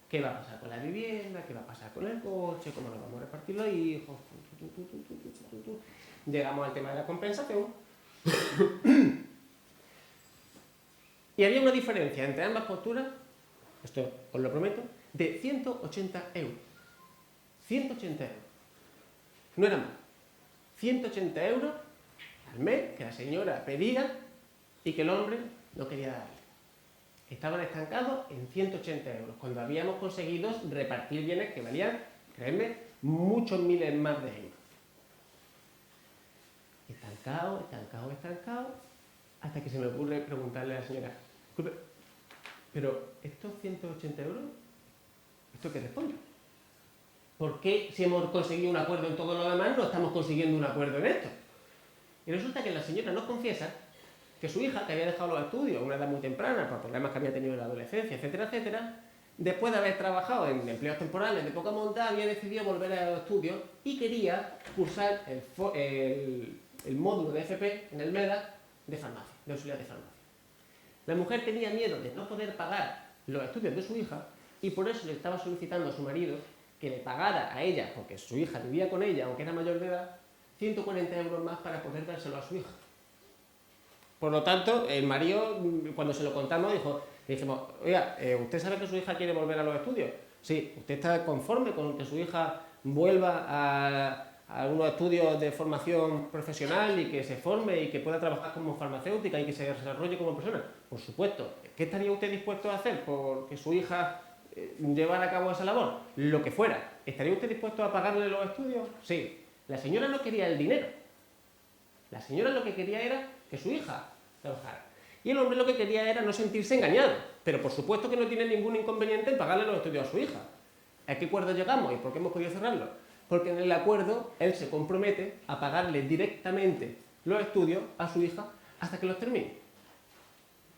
¿Qué va a pasar con la vivienda? ¿Qué va a pasar con el coche? ¿Cómo nos vamos a repartir los hijos? Llegamos al tema de la compensación. Y había una diferencia entre ambas posturas, esto os lo prometo, de 180 euros. 180 euros. No era más. 180 euros al mes que la señora pedía y que el hombre no quería darle. Estaban estancados en 180 euros, cuando habíamos conseguido repartir bienes que valían, creedme, muchos miles más de euros. Estancado, hasta que se me ocurre preguntarle a la señora, disculpe, pero estos 180 euros, ¿esto qué responde? ¿Por qué, si hemos conseguido un acuerdo en todo lo demás, no estamos consiguiendo un acuerdo en esto? Y resulta que la señora nos confiesa que su hija, que había dejado los estudios a una edad muy temprana, por problemas que había tenido en la adolescencia, etcétera, etcétera, después de haber trabajado en empleos temporales de poca monta, había decidido volver a los estudios y quería cursar el módulo de FP en el MEDA de farmacia, de auxiliar de farmacia. La mujer tenía miedo de no poder pagar los estudios de su hija y por eso le estaba solicitando a su marido que le pagara a ella, porque su hija vivía con ella, aunque era mayor de edad, 140 euros más para poder dárselo a su hija. Por lo tanto, el marido, cuando se lo contamos, le dijimos, oiga, ¿usted sabe que su hija quiere volver a los estudios? Sí, ¿usted está conforme con que su hija vuelva a algunos estudios de formación profesional y que se forme y que pueda trabajar como farmacéutica y que se desarrolle como persona? Por supuesto. ¿Qué estaría usted dispuesto a hacer por que su hija llevara a cabo esa labor? Lo que fuera. ¿Estaría usted dispuesto a pagarle los estudios? Sí. La señora no quería el dinero. La señora lo que quería era que su hija trabajara. Y el hombre lo que quería era no sentirse engañado. Pero por supuesto que no tiene ningún inconveniente en pagarle los estudios a su hija. ¿A qué acuerdo llegamos y por qué hemos podido cerrarlo? Porque en el acuerdo él se compromete a pagarle directamente los estudios a su hija hasta que los termine.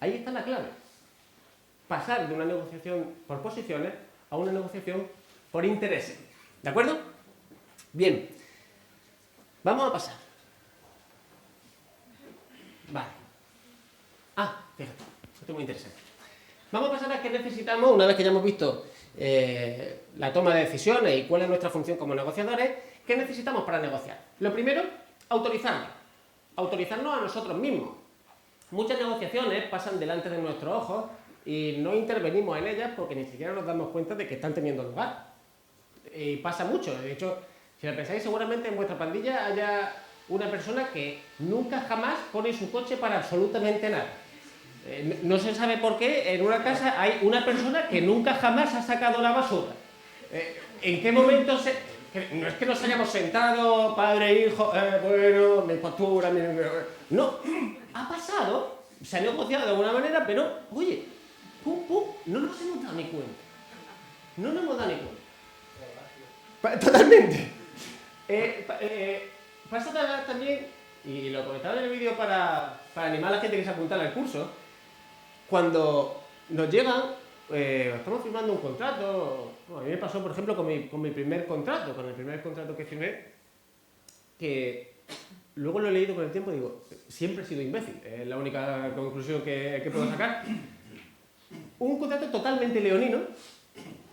Ahí está la clave. Pasar de una negociación por posiciones a una negociación por intereses. ¿De acuerdo? Bien. Vamos a pasar. Vale. Fíjate, esto es muy interesante. Vamos a pasar a qué necesitamos, una vez que ya hemos visto la toma de decisiones y cuál es nuestra función como negociadores, ¿qué necesitamos para negociar? Lo primero, autorizarnos. Autorizarnos a nosotros mismos. Muchas negociaciones pasan delante de nuestros ojos y no intervenimos en ellas porque ni siquiera nos damos cuenta de que están teniendo lugar. Y pasa mucho. De hecho, si lo pensáis, seguramente en vuestra pandilla haya una persona que nunca jamás pone su coche para absolutamente nada. No se sabe por qué en una casa hay una persona que nunca jamás ha sacado la basura. ¿En qué momento no es que nos hayamos sentado, padre e hijo, bueno, mi postura, no, ha pasado, se ha negociado de alguna manera, pero, oye, no nos hemos dado ni cuenta. No nos hemos dado ni cuenta. Totalmente. Pasa también, y lo comentaba en el vídeo para animar a la gente que se apuntara al curso, cuando nos llegan, estamos firmando un contrato, a mí me pasó por ejemplo con mi primer contrato, con el primer contrato que firmé, que luego lo he leído con el tiempo y digo, siempre he sido imbécil, es la única conclusión que puedo sacar. Un contrato totalmente leonino,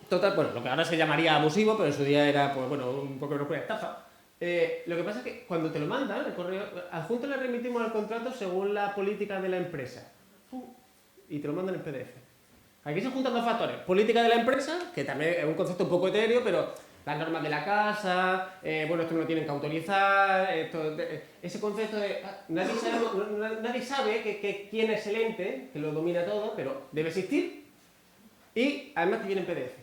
bueno, lo que ahora se llamaría abusivo, pero en su día era, pues bueno, un poco una estafa. Lo que pasa es que cuando te lo mandan, el correo, adjunto le remitimos al contrato según la política de la empresa. Y te lo mandan en PDF. Aquí se juntan dos factores. Política de la empresa, que también es un concepto un poco etéreo, pero las normas de la casa, bueno, esto no lo tienen que autorizar, ese concepto de... nadie sabe quién es el ente, que lo domina todo, pero debe existir, y además que viene en PDF.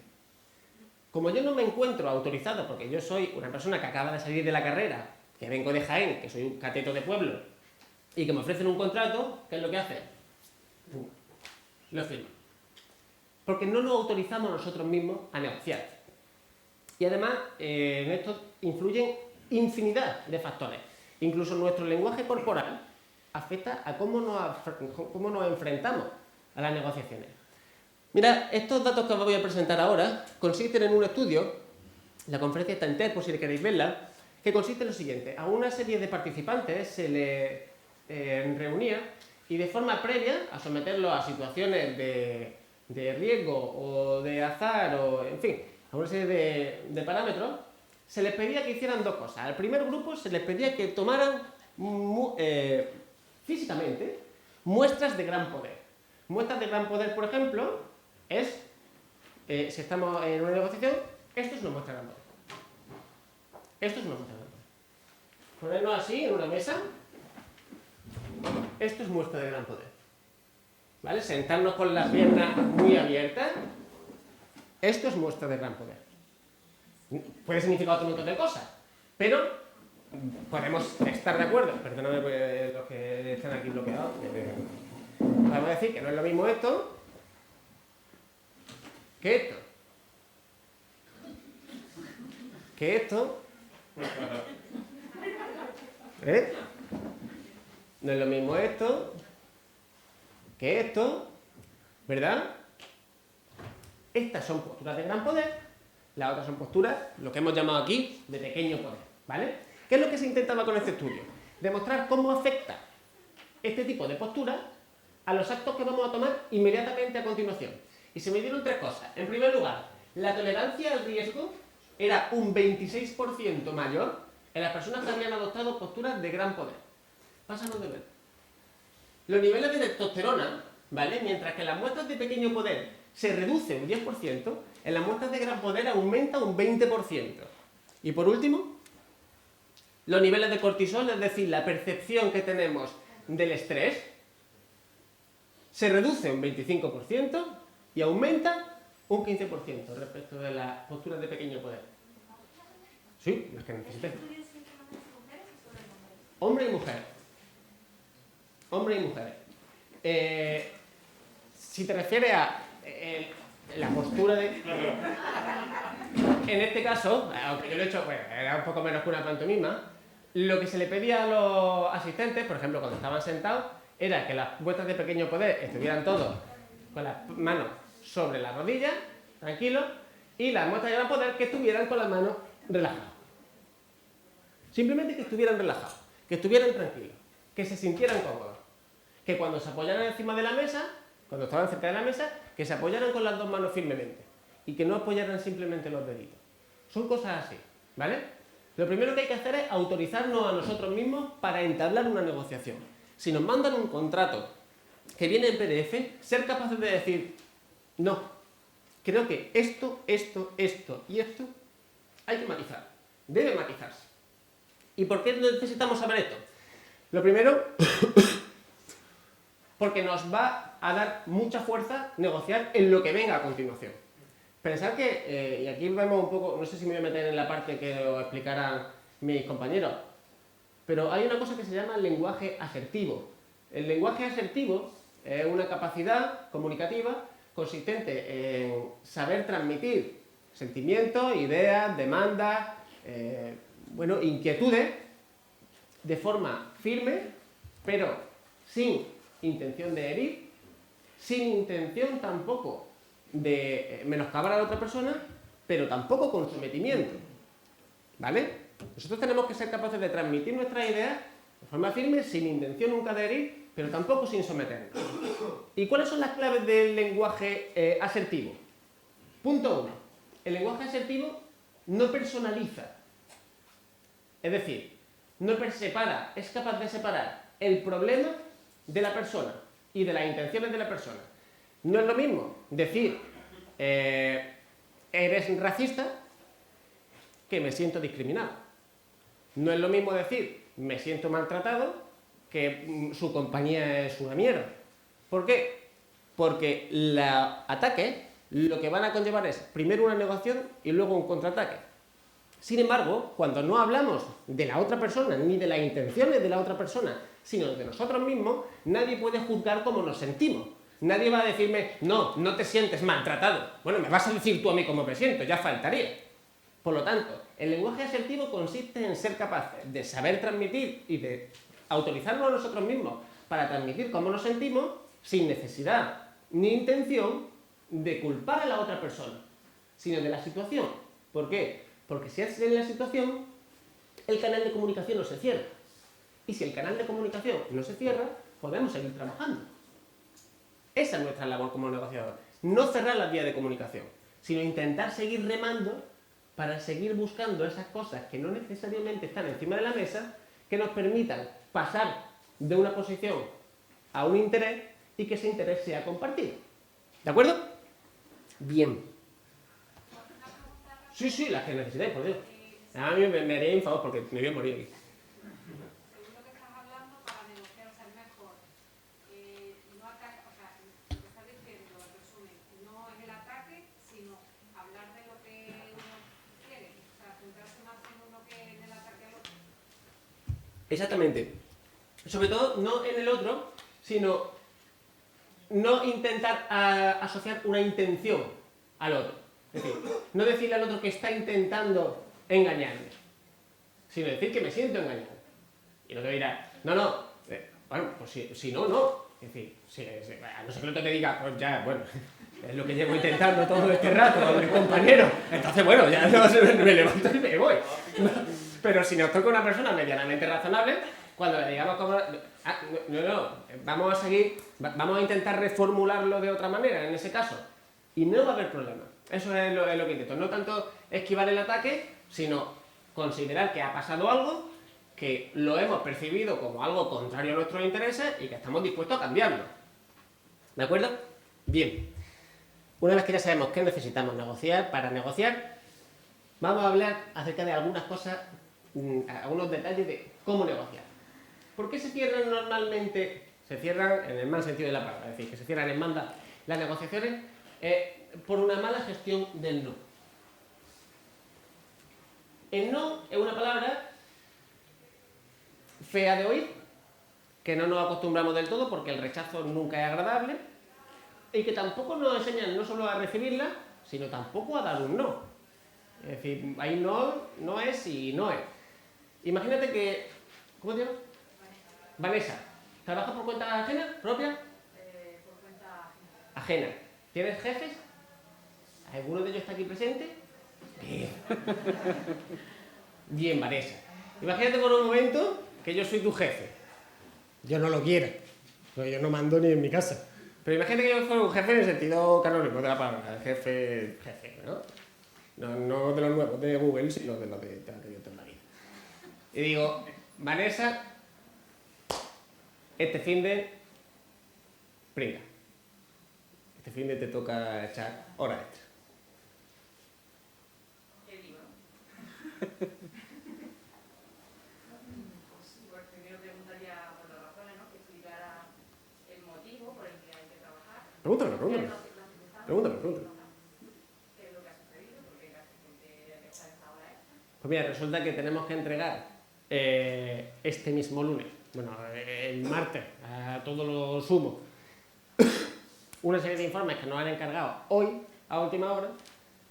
Como yo no me encuentro autorizado, porque yo soy una persona que acaba de salir de la carrera, que vengo de Jaén, que soy un cateto de pueblo, y que me ofrecen un contrato, ¿qué es lo que hace? Lo firmo. Porque no nos autorizamos nosotros mismos a negociar. Y además, en esto influyen infinidad de factores. Incluso nuestro lenguaje corporal afecta a cómo nos enfrentamos a las negociaciones. Mira, estos datos que os voy a presentar ahora consisten en un estudio, la conferencia está entera por si queréis verla, que consiste en lo siguiente. A una serie de participantes se les reunía y de forma previa a someterlos a situaciones de riesgo o de azar o, en fin, a una serie de parámetros, se les pedía que hicieran dos cosas. Al primer grupo se les pedía que tomaran físicamente muestras de gran poder. Muestras de gran poder, por ejemplo, es, si estamos en una negociación, esto es una muestra de gran poder. Esto es una muestra de gran poder. Ponernos así en una mesa, esto es muestra de gran poder. ¿Vale? Sentarnos con las piernas muy abiertas, esto es muestra de gran poder. Puede significar otro montón de cosas, pero podemos estar de acuerdo. Perdóname los que están aquí bloqueados. Podemos decir que no es lo mismo esto que esto. Que esto. No es lo mismo esto que esto, ¿verdad? Estas son posturas de gran poder, las otras son posturas, lo que hemos llamado aquí, de pequeño poder, ¿vale? ¿Qué es lo que se intentaba con este estudio? Demostrar cómo afecta este tipo de postura a los actos que vamos a tomar inmediatamente a continuación. Y se midieron tres cosas. En primer lugar, la tolerancia al riesgo era un 26% mayor en las personas que habían adoptado posturas de gran poder. Pásanos de ver. Los niveles de testosterona, ¿vale? Mientras que en las muestras de pequeño poder se reduce un 10%, en las muestras de gran poder aumenta un 20%. Y por último, los niveles de cortisol, es decir, la percepción que tenemos del estrés, se reduce un 25% y aumenta un 15% respecto de las posturas de pequeño poder. Sí, las que necesitéis. Hombre y mujer. Hombre y mujer. Si te refieres a la postura de... En este caso, aunque yo lo he hecho, pues, era un poco menos que una pantomima, lo que se le pedía a los asistentes, por ejemplo, cuando estaban sentados, era que las muestras de pequeño poder estuvieran todos con las manos sobre las rodillas, tranquilos, y las muestras de gran poder que estuvieran con las manos relajadas. Simplemente que estuvieran relajados, que estuvieran tranquilos, que se sintieran cómodos, que cuando se apoyaran encima de la mesa, cuando estaban cerca de la mesa, que se apoyaran con las dos manos firmemente y que no apoyaran simplemente los deditos. Son cosas así, ¿vale? Lo primero que hay que hacer es autorizarnos a nosotros mismos para entablar una negociación. Si nos mandan un contrato que viene en PDF, ser capaces de decir, no, creo que esto y esto hay que matizar, debe matizarse. ¿Y por qué necesitamos saber esto? Lo primero, porque nos va a dar mucha fuerza negociar en lo que venga a continuación. Pensad que, y aquí vemos un poco, no sé si me voy a meter en la parte que os explicarán mis compañeros, pero hay una cosa que se llama lenguaje asertivo. El lenguaje asertivo es una capacidad comunicativa consistente en saber transmitir sentimientos, ideas, demandas, inquietudes de forma firme, pero sin intención de herir, sin intención tampoco de menoscabar a la otra persona, pero tampoco con sometimiento, ¿vale? Nosotros tenemos que ser capaces de transmitir nuestras ideas de forma firme, sin intención nunca de herir, pero tampoco sin someternos. ¿Y cuáles son las claves del lenguaje asertivo? Punto 1. El lenguaje asertivo no personaliza. Es decir, es capaz de separar el problema de la persona y de las intenciones de la persona. No es lo mismo decir, eres racista, que me siento discriminado. No es lo mismo decir, me siento maltratado, que su compañía es una mierda. ¿Por qué? Porque los ataques lo que van a conllevar es primero una negociación y luego un contraataque. Sin embargo, cuando no hablamos de la otra persona ni de las intenciones de la otra persona, sino de nosotros mismos, nadie puede juzgar cómo nos sentimos. Nadie va a decirme, no, no te sientes maltratado. Bueno, me vas a decir tú a mí cómo me siento, ya faltaría. Por lo tanto, el lenguaje asertivo consiste en ser capaces de saber transmitir y de autorizarnos a nosotros mismos para transmitir cómo nos sentimos sin necesidad ni intención de culpar a la otra persona, sino de la situación. ¿Por qué? Porque si es en la situación, el canal de comunicación no se cierra. Y si el canal de comunicación no se cierra, podemos seguir trabajando. Esa es nuestra labor como negociadores. No cerrar las vías de comunicación, sino intentar seguir remando para seguir buscando esas cosas que no necesariamente están encima de la mesa, que nos permitan pasar de una posición a un interés y que ese interés sea compartido. ¿De acuerdo? Bien. Sí, las que necesitáis, por Dios. A mí me haría un favor porque me voy a morir aquí. Según lo que estás hablando, para negociar ser mejor, no ataca, o sea, lo que estás diciendo, en resumen, no es el ataque, sino hablar de lo que uno quiere, o sea, centrarse más en uno que en el ataque al otro. Exactamente. Sobre todo, no en el otro, sino no intentar asociar una intención al otro. Es decir, no decirle al otro que está intentando engañarme, sino decir que me siento engañado. Y el otro dirá, no, bueno, pues si no, no. Es decir, a no ser que el otro te diga, pues ya, bueno, es lo que llevo intentando todo este rato con mi compañero. Entonces, bueno, ya no, me levanto y me voy. Pero si nos toca una persona medianamente razonable, cuando le digamos como... no, vamos a seguir, vamos a intentar reformularlo de otra manera, en ese caso. Y no va a haber problema. Eso es lo que intento. No tanto esquivar el ataque, sino considerar que ha pasado algo, que lo hemos percibido como algo contrario a nuestros intereses y que estamos dispuestos a cambiarlo. ¿De acuerdo? Bien. Una vez que ya sabemos qué necesitamos negociar, para negociar, vamos a hablar acerca de algunas cosas, algunos detalles de cómo negociar. ¿Por qué se cierran normalmente? Se cierran en el mal sentido de la palabra, es decir, que se cierran en banda las negociaciones por una mala gestión del no. El no es una palabra fea de oír, que no nos acostumbramos del todo porque el rechazo nunca es agradable y que tampoco nos enseñan no solo a recibirla, sino tampoco a dar un no. Es decir, hay no es y no es. Imagínate que... ¿Cómo te llamas? Vanessa. ¿Trabajas por cuenta ajena? ¿Propia? Por cuenta Ajena. ¿Tienes jefes? ¿Alguno de ellos está aquí presente? Bien. Bien, Vanessa. Imagínate por un momento que yo soy tu jefe. Yo no lo quiero, porque yo no mando ni en mi casa. Pero imagínate que yo fuera un jefe en el sentido canónico de la palabra, jefe, ¿no? No de los nuevos de Google, sino de los de que yo tengo en la vida. Y digo, Vanessa, este finde, pringa. Este finde te toca echar horas extra. ¿qué digo? Pues primero preguntaría por las razones, ¿no? Que explicara el motivo por el que hay que trabajar. Pregúntame. Pregúntame. ¿Qué es lo que ha sucedido? ¿Por qué casi gente está a esta hora extra? Pues mira, resulta que tenemos que entregar este mismo lunes, bueno, el martes, a todo lo sumo, una serie de informes que nos han encargado hoy, a última hora,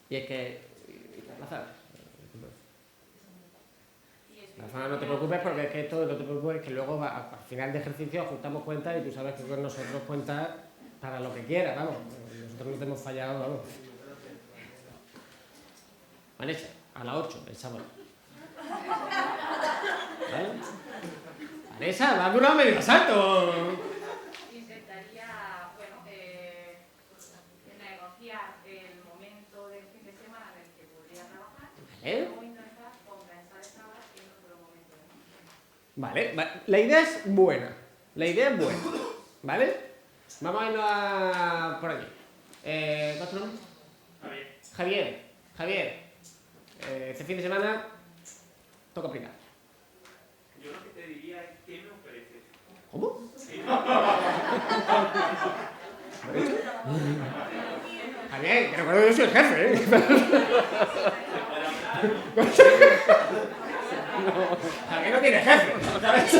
y es que... Rafa, no te preocupes porque es que esto, no te preocupes, que luego al final de ejercicio ajustamos cuentas y tú sabes que con nosotros cuentas para lo que quieras, vamos. Nosotros no te hemos fallado, vamos. Vanessa, a las 8 el sábado. ¿Vale? Vanessa, me ha durado medio asalto. Intentaría, bueno, negociar el momento del fin de semana en el que podría trabajar y luego intentar compensar esa hora en otro momento de la semana. Vale, la idea es buena. La idea es buena. ¿Vale? Vamos a irnos por allí. ¿Cuál es tu nombre? Javier. Este fin de semana toca aplicar. Yo lo que te diría es ¿qué me ofreces? ¿Cómo? Javier, que recuerdo que yo soy el jefe, ¿eh? Javier no tiene jefe, ¿sabes?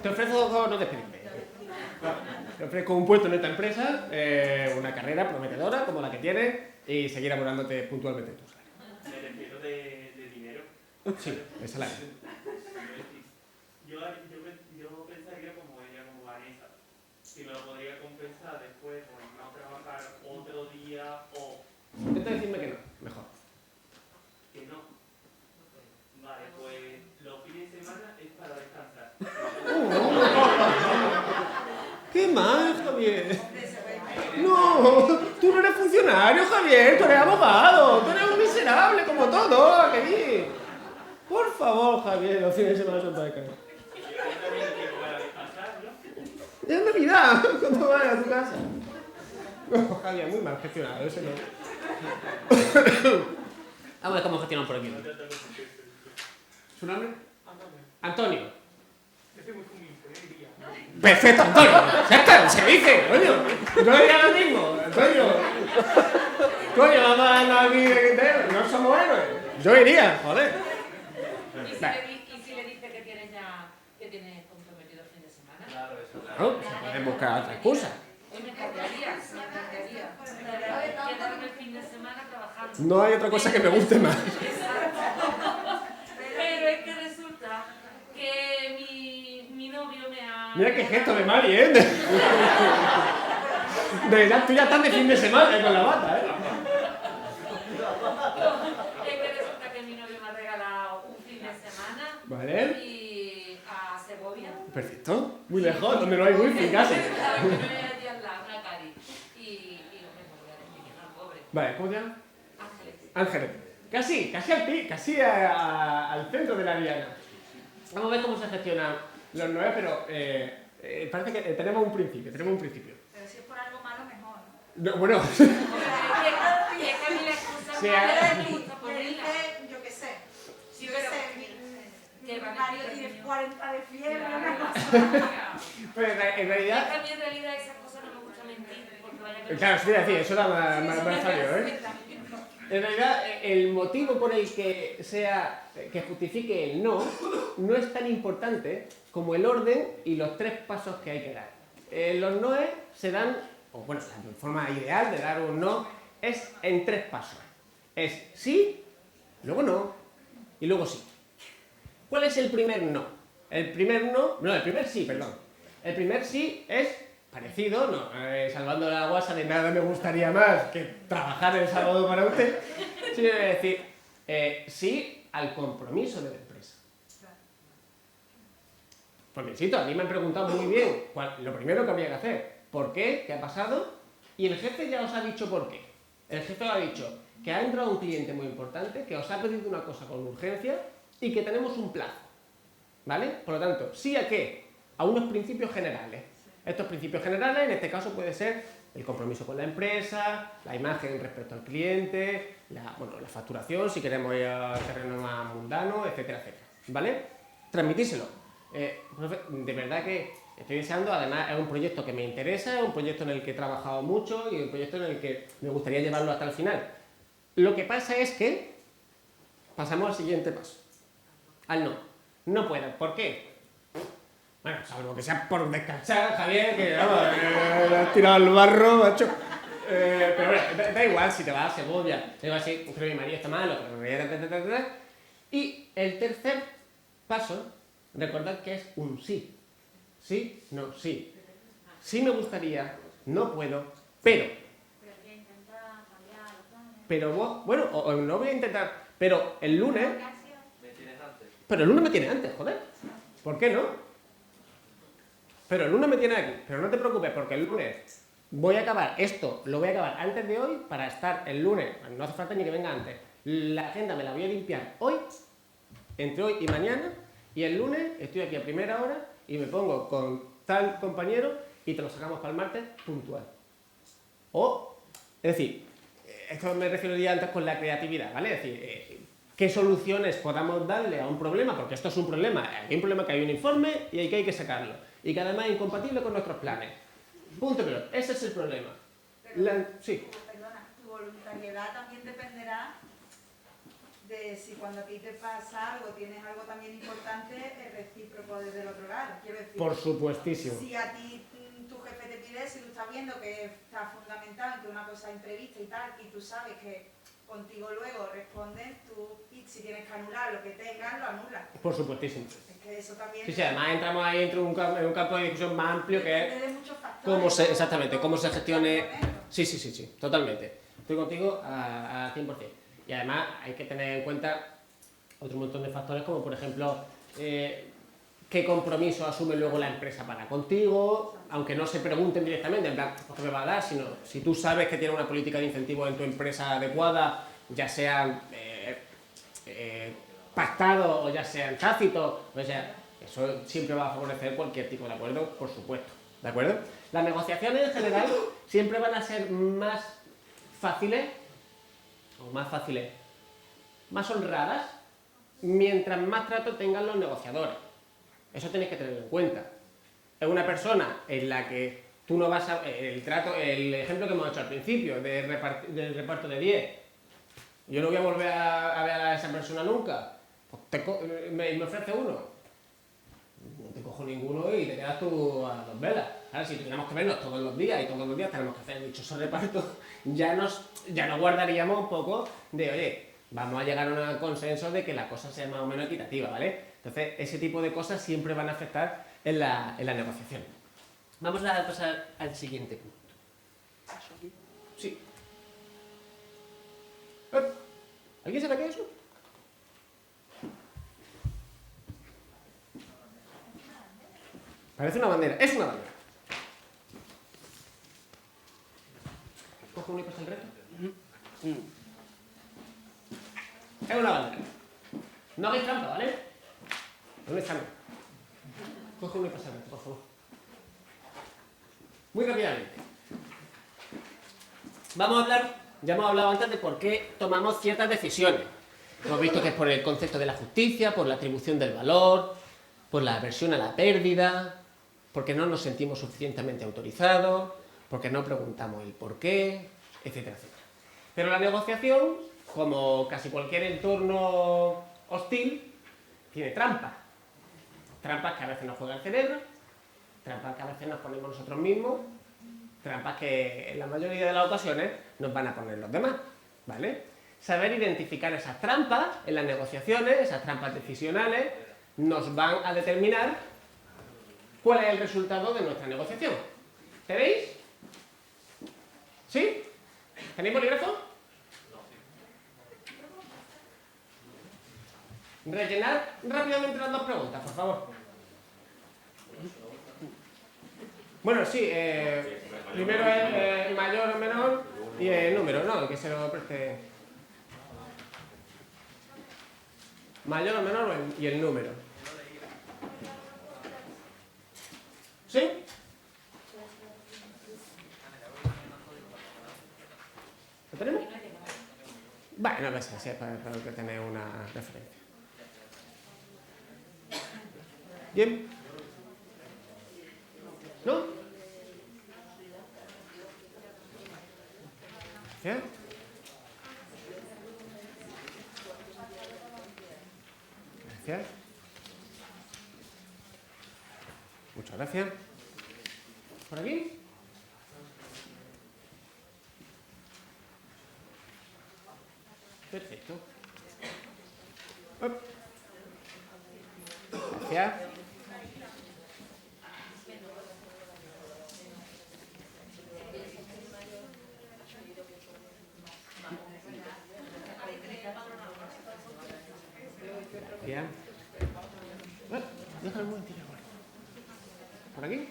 Te ofrezco no despedirme. Te ofrezco un puesto en esta empresa, una carrera prometedora como la que tienes y seguir abonándote puntualmente tu salario. Me refiero de dinero. Sí, de salario. Yo pensaría como ella, como Vanessa. Si me lo podría compensar después por no trabajar otro día o Intenta decirme que no, mejor. que no. Vale, pues los fines de semana es para descansar. ¿Qué más, Javier? No, tú no eres funcionario, Javier, tú eres abogado, tú eres un miserable como todo, que bien. Por favor, Javier, los fines de semana son para descansar. Y yo también tengo para descansar, ¿no? Ya es Navidad, cuando vayas a tu casa. No, Javier, muy mal gestionado, ese no. Vamos a ver cómo gestionan por aquí. ¿Su nombre? Antonio. Perfecto, Antonio. Ya está, se dice, coño. Yo diría lo mismo, Antonio. Coño, vamos a darnos aquí de que no somos héroes. Yo iría, joder. ¿Y si le dice que tiene ya que tiene comprometido el fin de semana? Claro, eso, Claro, se pueden buscar otra excusa. Hoy me encantaría. Quedarme el fin de semana trabajando. No hay otra cosa que me guste más. Pero es que resulta que mi novio me ha... Mira qué gesto de Mari, ¿eh? De verdad, tú ya estás de fin de semana con la bata, ¿eh? Es que resulta que mi novio me ha regalado un fin de semana. Vale. Y a Segovia. Perfecto. Muy lejos, donde no hay wifi casi. Claro, que me voy allí al lado, una cari. Y hombre, no voy a decir que no, pobre. Vale, ¿cómo te llamas? Ángeles. Ángeles. Casi al centro de la diana. Vamos a ver cómo se gestionan los 9, pero parece que tenemos un principio. Pero si es por algo malo, mejor. No, bueno, Es que a mí la excusa Sí, mala ah. me gusta ponerla. Yo qué sé. Sí, Yo pero... qué sé, que mi van a marido decir tiene que no. 40 de fiebre, Claro. una cosa. pero en Es que realidad... a mí en realidad esas cosas no me gusta mentir, porque vaya que... Claro, sí, decir, eso da más fallo, ¿eh? En realidad, el motivo por el que justifique el no es tan importante como el orden y los 3 pasos que hay que dar. Los noes se dan, o bueno, la forma ideal de dar un no es en 3 pasos. Es sí, luego no y luego sí. ¿Cuál es el primer no? El primer sí, perdón. El primer sí es parecido, no, salvando la guasa de nada me gustaría más que trabajar el sábado para usted, sino decir sí al compromiso de la empresa. Porque, insisto, a mí me han preguntado muy bien lo primero que habría que hacer, ¿por qué? ¿Qué ha pasado? Y el jefe ya os ha dicho por qué. El jefe ha dicho que ha entrado un cliente muy importante, que os ha pedido una cosa con urgencia y que tenemos un plazo. ¿Vale? Por lo tanto, ¿sí a qué? A unos principios generales. Estos principios generales, en este caso, puede ser el compromiso con la empresa, la imagen respecto al cliente, la facturación, si queremos ir al terreno más mundano, etcétera, etcétera. ¿Vale? Transmitírselo. Profe, de verdad que estoy deseando, además es un proyecto que me interesa, es un proyecto en el que he trabajado mucho y un proyecto en el que me gustaría llevarlo hasta el final. Lo que pasa es que pasamos al siguiente paso. Al no. No puedo. ¿Por qué? Bueno, salvo que sea por descansar, Javier, que vamos, le has tirado al barro, macho. Pero bueno, da igual si te vas a Segovia, da igual si creo que mi marido está malo, pero... Y el tercer paso, recordad que es un sí. Sí, no, sí. Sí me gustaría, no puedo, pero... Pero hay que intentar cambiar los planes. Pero vos, bueno, o no voy a intentar, pero el lunes... Vacaciones. Pero el lunes me tiene antes, joder. ¿Por qué no? Pero el lunes me tiene aquí. Pero no te preocupes, porque el lunes voy a acabar esto, lo voy a acabar antes de hoy para estar el lunes. No hace falta ni que venga antes. La agenda me la voy a limpiar hoy, entre hoy y mañana, y el lunes estoy aquí a primera hora y me pongo con tal compañero y te lo sacamos para el martes puntual. O, es decir, esto me refiero ya antes con la creatividad, ¿vale? Es decir, qué soluciones podamos darle a un problema, porque esto es un problema. Hay un problema que hay un informe y hay que sacarlo. Y que además es incompatible con nuestros planes. Punto pelota. Ese es el problema. Sí. Perdona, tu voluntariedad también dependerá de si cuando a ti te pasa algo, tienes algo también importante, es recíproco desde el otro lado. Quiero decir, Por supuestísimo. si a ti tu jefe te pide, si tú estás viendo que está fundamentado en que una cosa imprevista y tal, y tú sabes que contigo luego responden, tú, y si tienes que anular lo que tengas, lo anulas. Por supuestísimo. Es que eso también... Sí, además entramos ahí en un campo de discusión más amplio que es depende de muchos factores, exactamente, cómo se gestione... Sí. Sí, totalmente. Estoy contigo a 100%. Y además hay que tener en cuenta otro montón de factores, como por ejemplo, qué compromiso asume luego la empresa para contigo, aunque no se pregunten directamente, en plan, ¿qué me va a dar? Sino si tú sabes que tiene una política de incentivos en tu empresa adecuada, ya sea pactado o ya sea tácito, o sea, eso siempre va a favorecer cualquier tipo de acuerdo, por supuesto. ¿De acuerdo? Las negociaciones en general siempre van a ser más fáciles, más honradas, mientras más trato tengan los negociadores. Eso tenéis que tenerlo en cuenta. Es una persona en la que tú no vas a... El ejemplo que hemos hecho al principio, del reparto de 10. Yo no voy a volver a ver a esa persona nunca. Pues me ofrece uno. No te cojo ninguno y te quedas tú a 2 velas. Ahora, si tuviéramos que vernos todos los días y todos los días tenemos que hacer el dichoso reparto, ya nos guardaríamos un poco de, oye, vamos a llegar a un consenso de que la cosa sea más o menos equitativa, ¿vale? Entonces, ese tipo de cosas siempre van a afectar en la negociación. Vamos a pasar al siguiente punto. Sí. ¿Alguien sabe qué es eso? Parece una bandera. Es una bandera. ¿Cojo uno y pasa el reto? Es una bandera. No hagáis trampa, ¿vale? ¿Dónde están? Coge uno y pasa el reto, por favor. Muy rápidamente. Vamos a hablar, ya hemos hablado antes de por qué tomamos ciertas decisiones. Hemos visto que es por el concepto de la justicia, por la atribución del valor, por la aversión a la pérdida, porque no nos sentimos suficientemente autorizados, porque no preguntamos el por qué, etcétera, etcétera. Pero la negociación, como casi cualquier entorno hostil, tiene trampas. Trampas que a veces nos juega el cerebro, trampas que a veces nos ponemos nosotros mismos, trampas que en la mayoría de las ocasiones nos van a poner los demás, ¿vale? Saber identificar esas trampas en las negociaciones, esas trampas decisionales, nos van a determinar cuál es el resultado de nuestra negociación. ¿Tenéis? ¿Sí? ¿Tenéis bolígrafo? Rellenad rápidamente las 2 preguntas, por favor. Bueno, sí, primero el mayor o menor y el número, ¿no? Que se lo preste. Mayor o menor y el número. ¿Sí? ¿Lo tenemos? Bueno, no sé, es para que tener una referencia. ¿Bien? ¿No? Gracias. Gracias. Muchas gracias. ¿Por aquí? Perfecto. Gracias. Bien. Déjame un momentito. ¿Por aquí?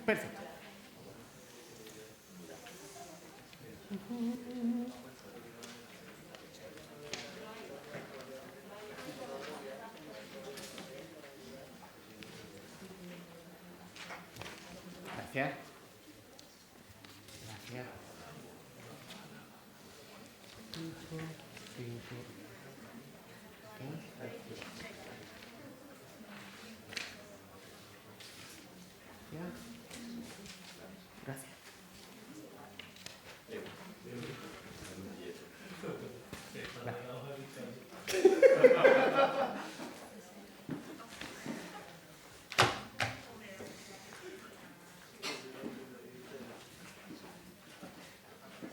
Perfecto. Gracias. Gracias. 5. Gracias.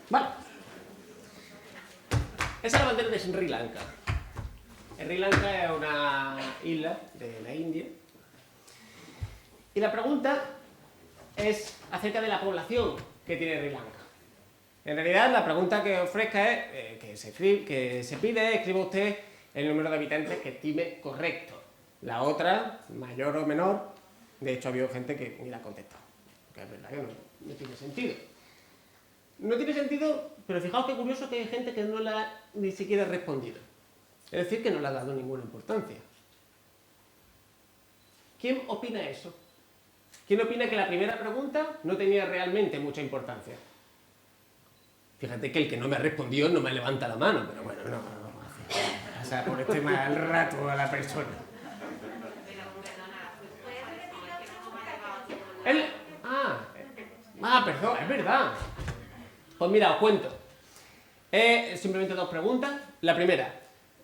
Vale. Esa es la bandera de Sri Lanka. Sri Lanka es una isla de la India. Y la pregunta es acerca de la población que tiene Sri Lanka. En realidad, la pregunta que ofrezca es que se pide, escriba usted el número de habitantes que estime correcto. La otra, mayor o menor, de hecho ha habido gente que ni la ha contestado. Que es verdad que no tiene sentido. No tiene sentido, pero fijaos qué curioso que hay gente que no la ha ni siquiera respondido. Es decir, que no le ha dado ninguna importancia. ¿Quién opina eso? ¿Quién opina que la primera pregunta no tenía realmente mucha importancia? Fíjate que el que no me ha respondido no me levanta la mano, pero bueno, no vamos a hacer. O sea, por este mal rato a la persona. Perdón, es verdad. Pues mira, os cuento. Simplemente dos preguntas. La primera,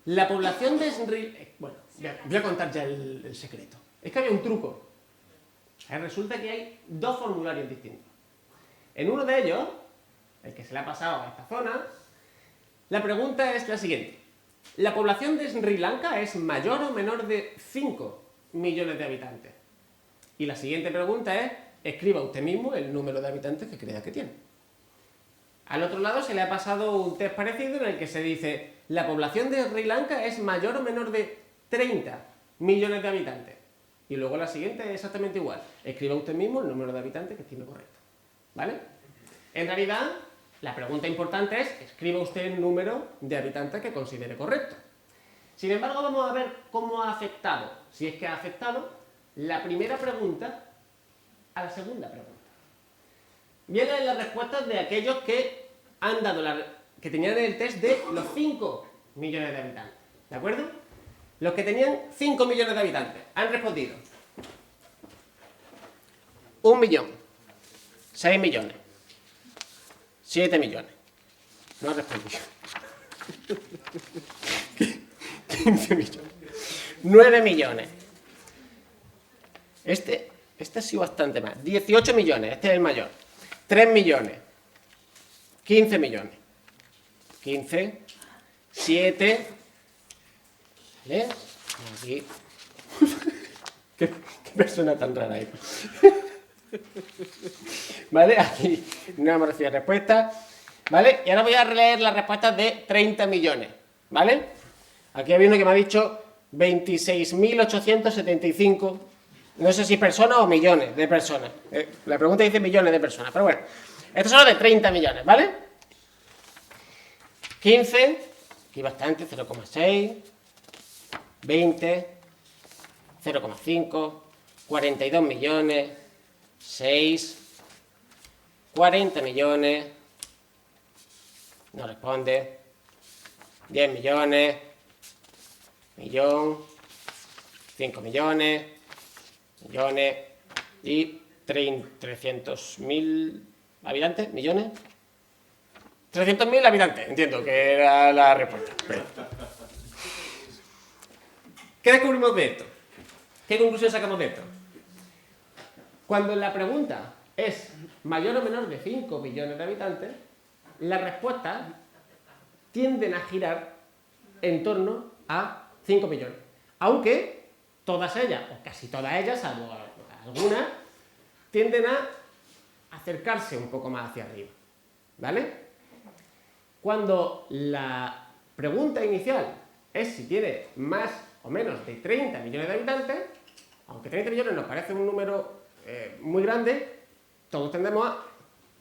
la población de Sri... Bueno, voy a contar ya el secreto. Es que había un truco. Resulta que hay dos formularios distintos. En uno de ellos, el que se le ha pasado a esta zona, la pregunta es la siguiente. ¿La población de Sri Lanka es mayor o menor de 5 millones de habitantes? Y la siguiente pregunta es, escriba usted mismo el número de habitantes que crea que tiene. Al otro lado se le ha pasado un test parecido en el que se dice, la población de Sri Lanka es mayor o menor de 30 millones de habitantes. Y luego la siguiente es exactamente igual. Escriba usted mismo el número de habitantes que estime correcto. ¿Vale? En realidad, la pregunta importante es, escriba usted el número de habitantes que considere correcto. Sin embargo, vamos a ver cómo ha afectado, si es que ha afectado, la primera pregunta a la segunda pregunta. Vienen las respuestas de aquellos que han dado que tenían el test de los 5 millones de habitantes. ¿De acuerdo? Los que tenían 5 millones de habitantes han respondido 1 millón, 6 millones, 7 millones. No ha respondido. 15 millones. 9 millones. Este ha sido bastante más. 18 millones, este es el mayor. 3 millones. 15 millones. 15. 7. ¿Vale? Aquí. ¿Qué persona tan rara hay? ¿Vale? Aquí no hemos recibido respuesta. ¿Vale? Y ahora voy a releer las respuestas de 30 millones. ¿Vale? Aquí había uno que me ha dicho 26.875. No sé si personas o millones de personas. La pregunta dice millones de personas. Pero bueno, estos son los de 30 millones, ¿vale? 15, aquí bastante, 0,6. 20, 0,5, 42 millones, 6, 40 millones, no responde, 10 millones, millón, 5 millones, millones y 300.000 habitantes, millones. 300.000 habitantes, entiendo que era la respuesta. Pero... ¿qué descubrimos de esto? ¿Qué conclusión sacamos de esto? Cuando la pregunta es mayor o menor de 5 millones de habitantes, las respuestas tienden a girar en torno a 5 millones. Aunque todas ellas, o casi todas ellas, salvo algunas, tienden a acercarse un poco más hacia arriba. ¿Vale? Cuando la pregunta inicial es si tiene más o menos de 30 millones de habitantes, aunque 30 millones nos parece un número muy grande, todos tendemos a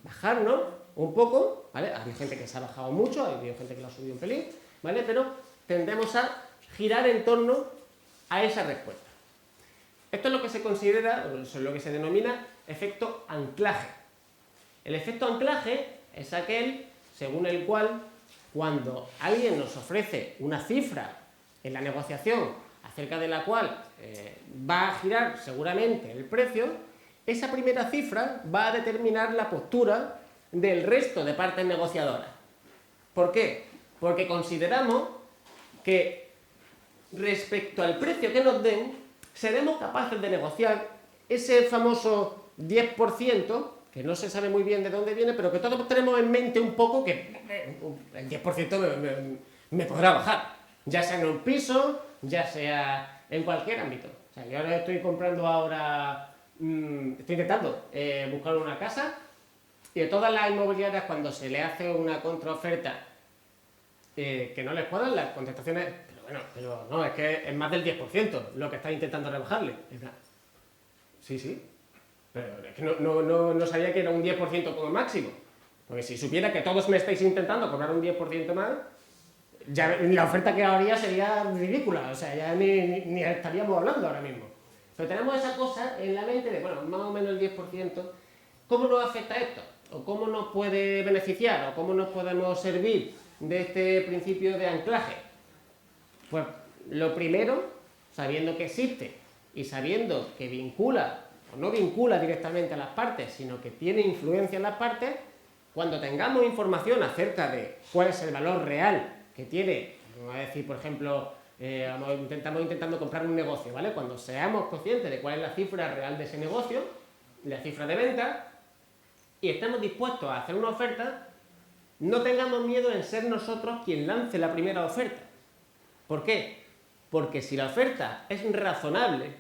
bajarnos un poco, ¿vale? Ha habido gente que se ha bajado mucho, ha habido gente que lo ha subido un pelín, ¿vale? Pero tendemos a girar en torno a esa respuesta. Esto es lo que se considera, o es lo que se denomina efecto anclaje. El efecto anclaje es aquel según el cual, cuando alguien nos ofrece una cifra en la negociación acerca de la cual va a girar seguramente el precio, esa primera cifra va a determinar la postura del resto de partes negociadoras. ¿Por qué? Porque consideramos que respecto al precio que nos den, seremos capaces de negociar ese famoso 10%, que no se sabe muy bien de dónde viene, pero que todos tenemos en mente un poco que el 10% me podrá bajar, ya sea en un piso, ya sea en cualquier ámbito. O sea, yo ahora estoy comprando estoy intentando buscar una casa, y de todas las inmobiliarias, cuando se le hace una contraoferta que no les cuadran, las contestaciones, pero no, es que es más del 10% lo que está intentando rebajarle. Sí, pero es que no sabía que era un 10% como máximo. Porque si supiera que todos me estáis intentando cobrar un 10% más, ya la oferta que habría sería ridícula, o sea, ya ni estaríamos hablando ahora mismo. Pero tenemos esa cosa en la mente de, bueno, más o menos el 10%, ¿cómo nos afecta esto? ¿O cómo nos puede beneficiar? ¿O cómo nos podemos servir de este principio de anclaje? Pues lo primero, sabiendo que existe y sabiendo que vincula, o no vincula directamente a las partes, sino que tiene influencia en las partes, cuando tengamos información acerca de cuál es el valor real que tiene, vamos a decir, por ejemplo, estamos intentando comprar un negocio, ¿vale? Cuando seamos conscientes de cuál es la cifra real de ese negocio, la cifra de venta, y estemos dispuestos a hacer una oferta, no tengamos miedo en ser nosotros quien lance la primera oferta. ¿Por qué? Porque si la oferta es razonable,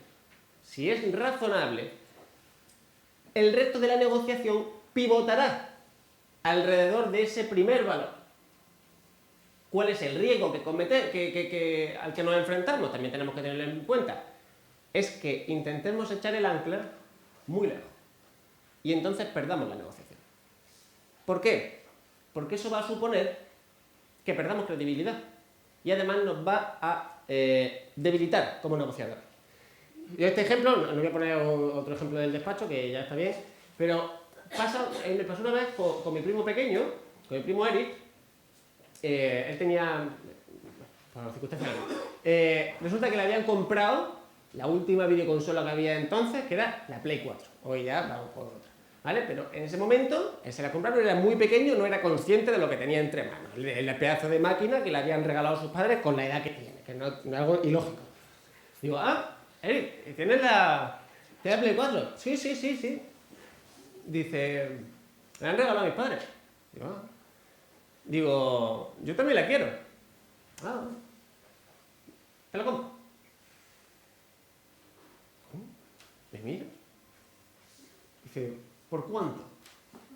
el resto de la negociación pivotará alrededor de ese primer valor. ¿Cuál es el riesgo al que nos enfrentamos? También tenemos que tenerlo en cuenta. Es que intentemos echar el ancla muy lejos y entonces perdamos la negociación. ¿Por qué? Porque eso va a suponer que perdamos credibilidad y además nos va a debilitar como negociador. Yo este ejemplo, no voy a poner otro ejemplo del despacho, que ya está bien, pero me pasó una vez con mi primo pequeño, con mi primo Eric. Él tenía, por las circunstancias, resulta que le habían comprado la última videoconsola que había entonces, que era la Play 4. Hoy ya vamos por otra, ¿vale? Pero en ese momento, él se la compraron, era muy pequeño, no era consciente de lo que tenía entre manos. El pedazo de máquina que le habían regalado sus padres con la edad que tiene, que no es algo ilógico. Digo, Eric, ¿tienes la Play 4? Sí. Dice, me la han regalado mis padres. Digo, yo también la quiero. Te la compro. Me mira. Dice, ¿por cuánto?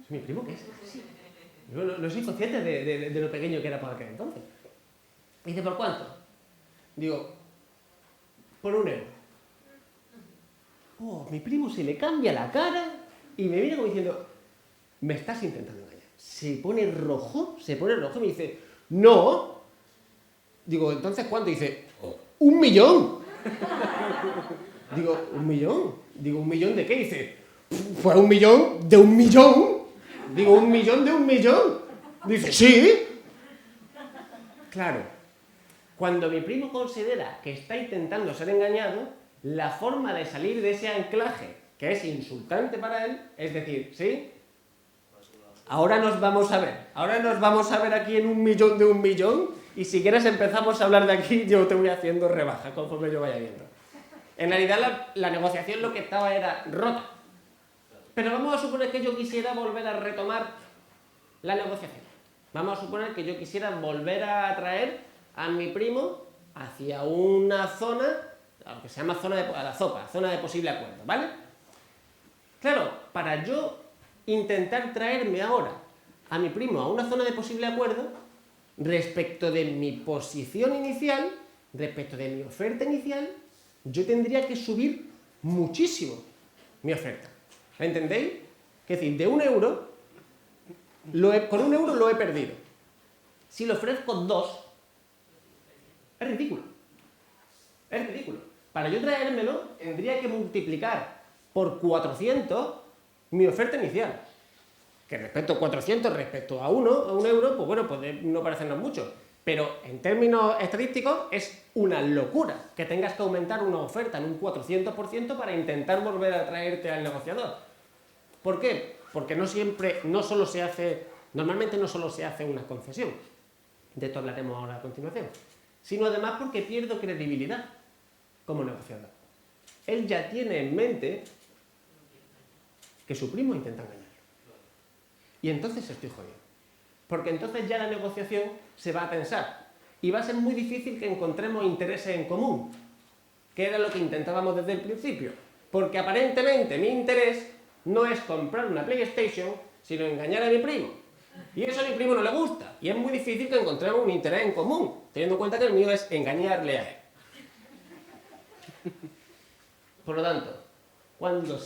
¿Es mi primo? ¿Qué es? Yo no soy consciente de lo pequeño que era para aquel entonces. Dice, ¿por cuánto? Digo, por 1 euro. Mi primo se le cambia la cara y me mira como diciendo, me estás intentando engañar. Se pone rojo y me dice, no. Digo, ¿entonces cuánto? Dice, 1 millón. Digo, ¿1 millón? Digo, ¿1 millón de qué? Dice, pues 1 millón de 1 millón. Digo, 1 millón de 1 millón. Dice, sí. Claro, cuando mi primo considera que está intentando ser engañado, la forma de salir de ese anclaje, que es insultante para él, es decir, ¿sí? Ahora nos vamos a ver aquí en 1 millón de 1 millón, y si quieres empezamos a hablar de aquí, yo te voy haciendo rebaja conforme yo vaya viendo. En realidad la negociación lo que estaba era rota. Pero vamos a suponer que yo quisiera volver a retomar la negociación. Vamos a suponer que yo quisiera volver a atraer a mi primo hacia una zona, lo que se llama zona de posible acuerdo, ¿vale? Claro, para yo intentar traerme ahora a mi primo a una zona de posible acuerdo, respecto de mi posición inicial, respecto de mi oferta inicial, yo tendría que subir muchísimo mi oferta. ¿Entendéis? Es decir, de 1 euro, con 1 euro lo he perdido. Si lo ofrezco 2, es ridículo. Es ridículo. Para yo traérmelo, tendría que multiplicar por 400 mi oferta inicial. Que respecto a 400, respecto a 1 euro, pues bueno, puede no parecernos mucho. Pero en términos estadísticos es una locura que tengas que aumentar una oferta en un 400% para intentar volver a traerte al negociador. ¿Por qué? Porque normalmente no solo se hace una concesión, de esto hablaremos ahora a continuación, sino además porque pierdo credibilidad como negociador. Él ya tiene en mente que su primo intenta engañarlo. Y entonces estoy jodido. Porque entonces ya la negociación se va a tensar. Y va a ser muy difícil que encontremos intereses en común, que era lo que intentábamos desde el principio. Porque aparentemente mi interés no es comprar una PlayStation, sino engañar a mi primo. Y eso a mi primo no le gusta. Y es muy difícil que encontremos un interés en común, teniendo en cuenta que el mío es engañarle a él. Por lo tanto, cuando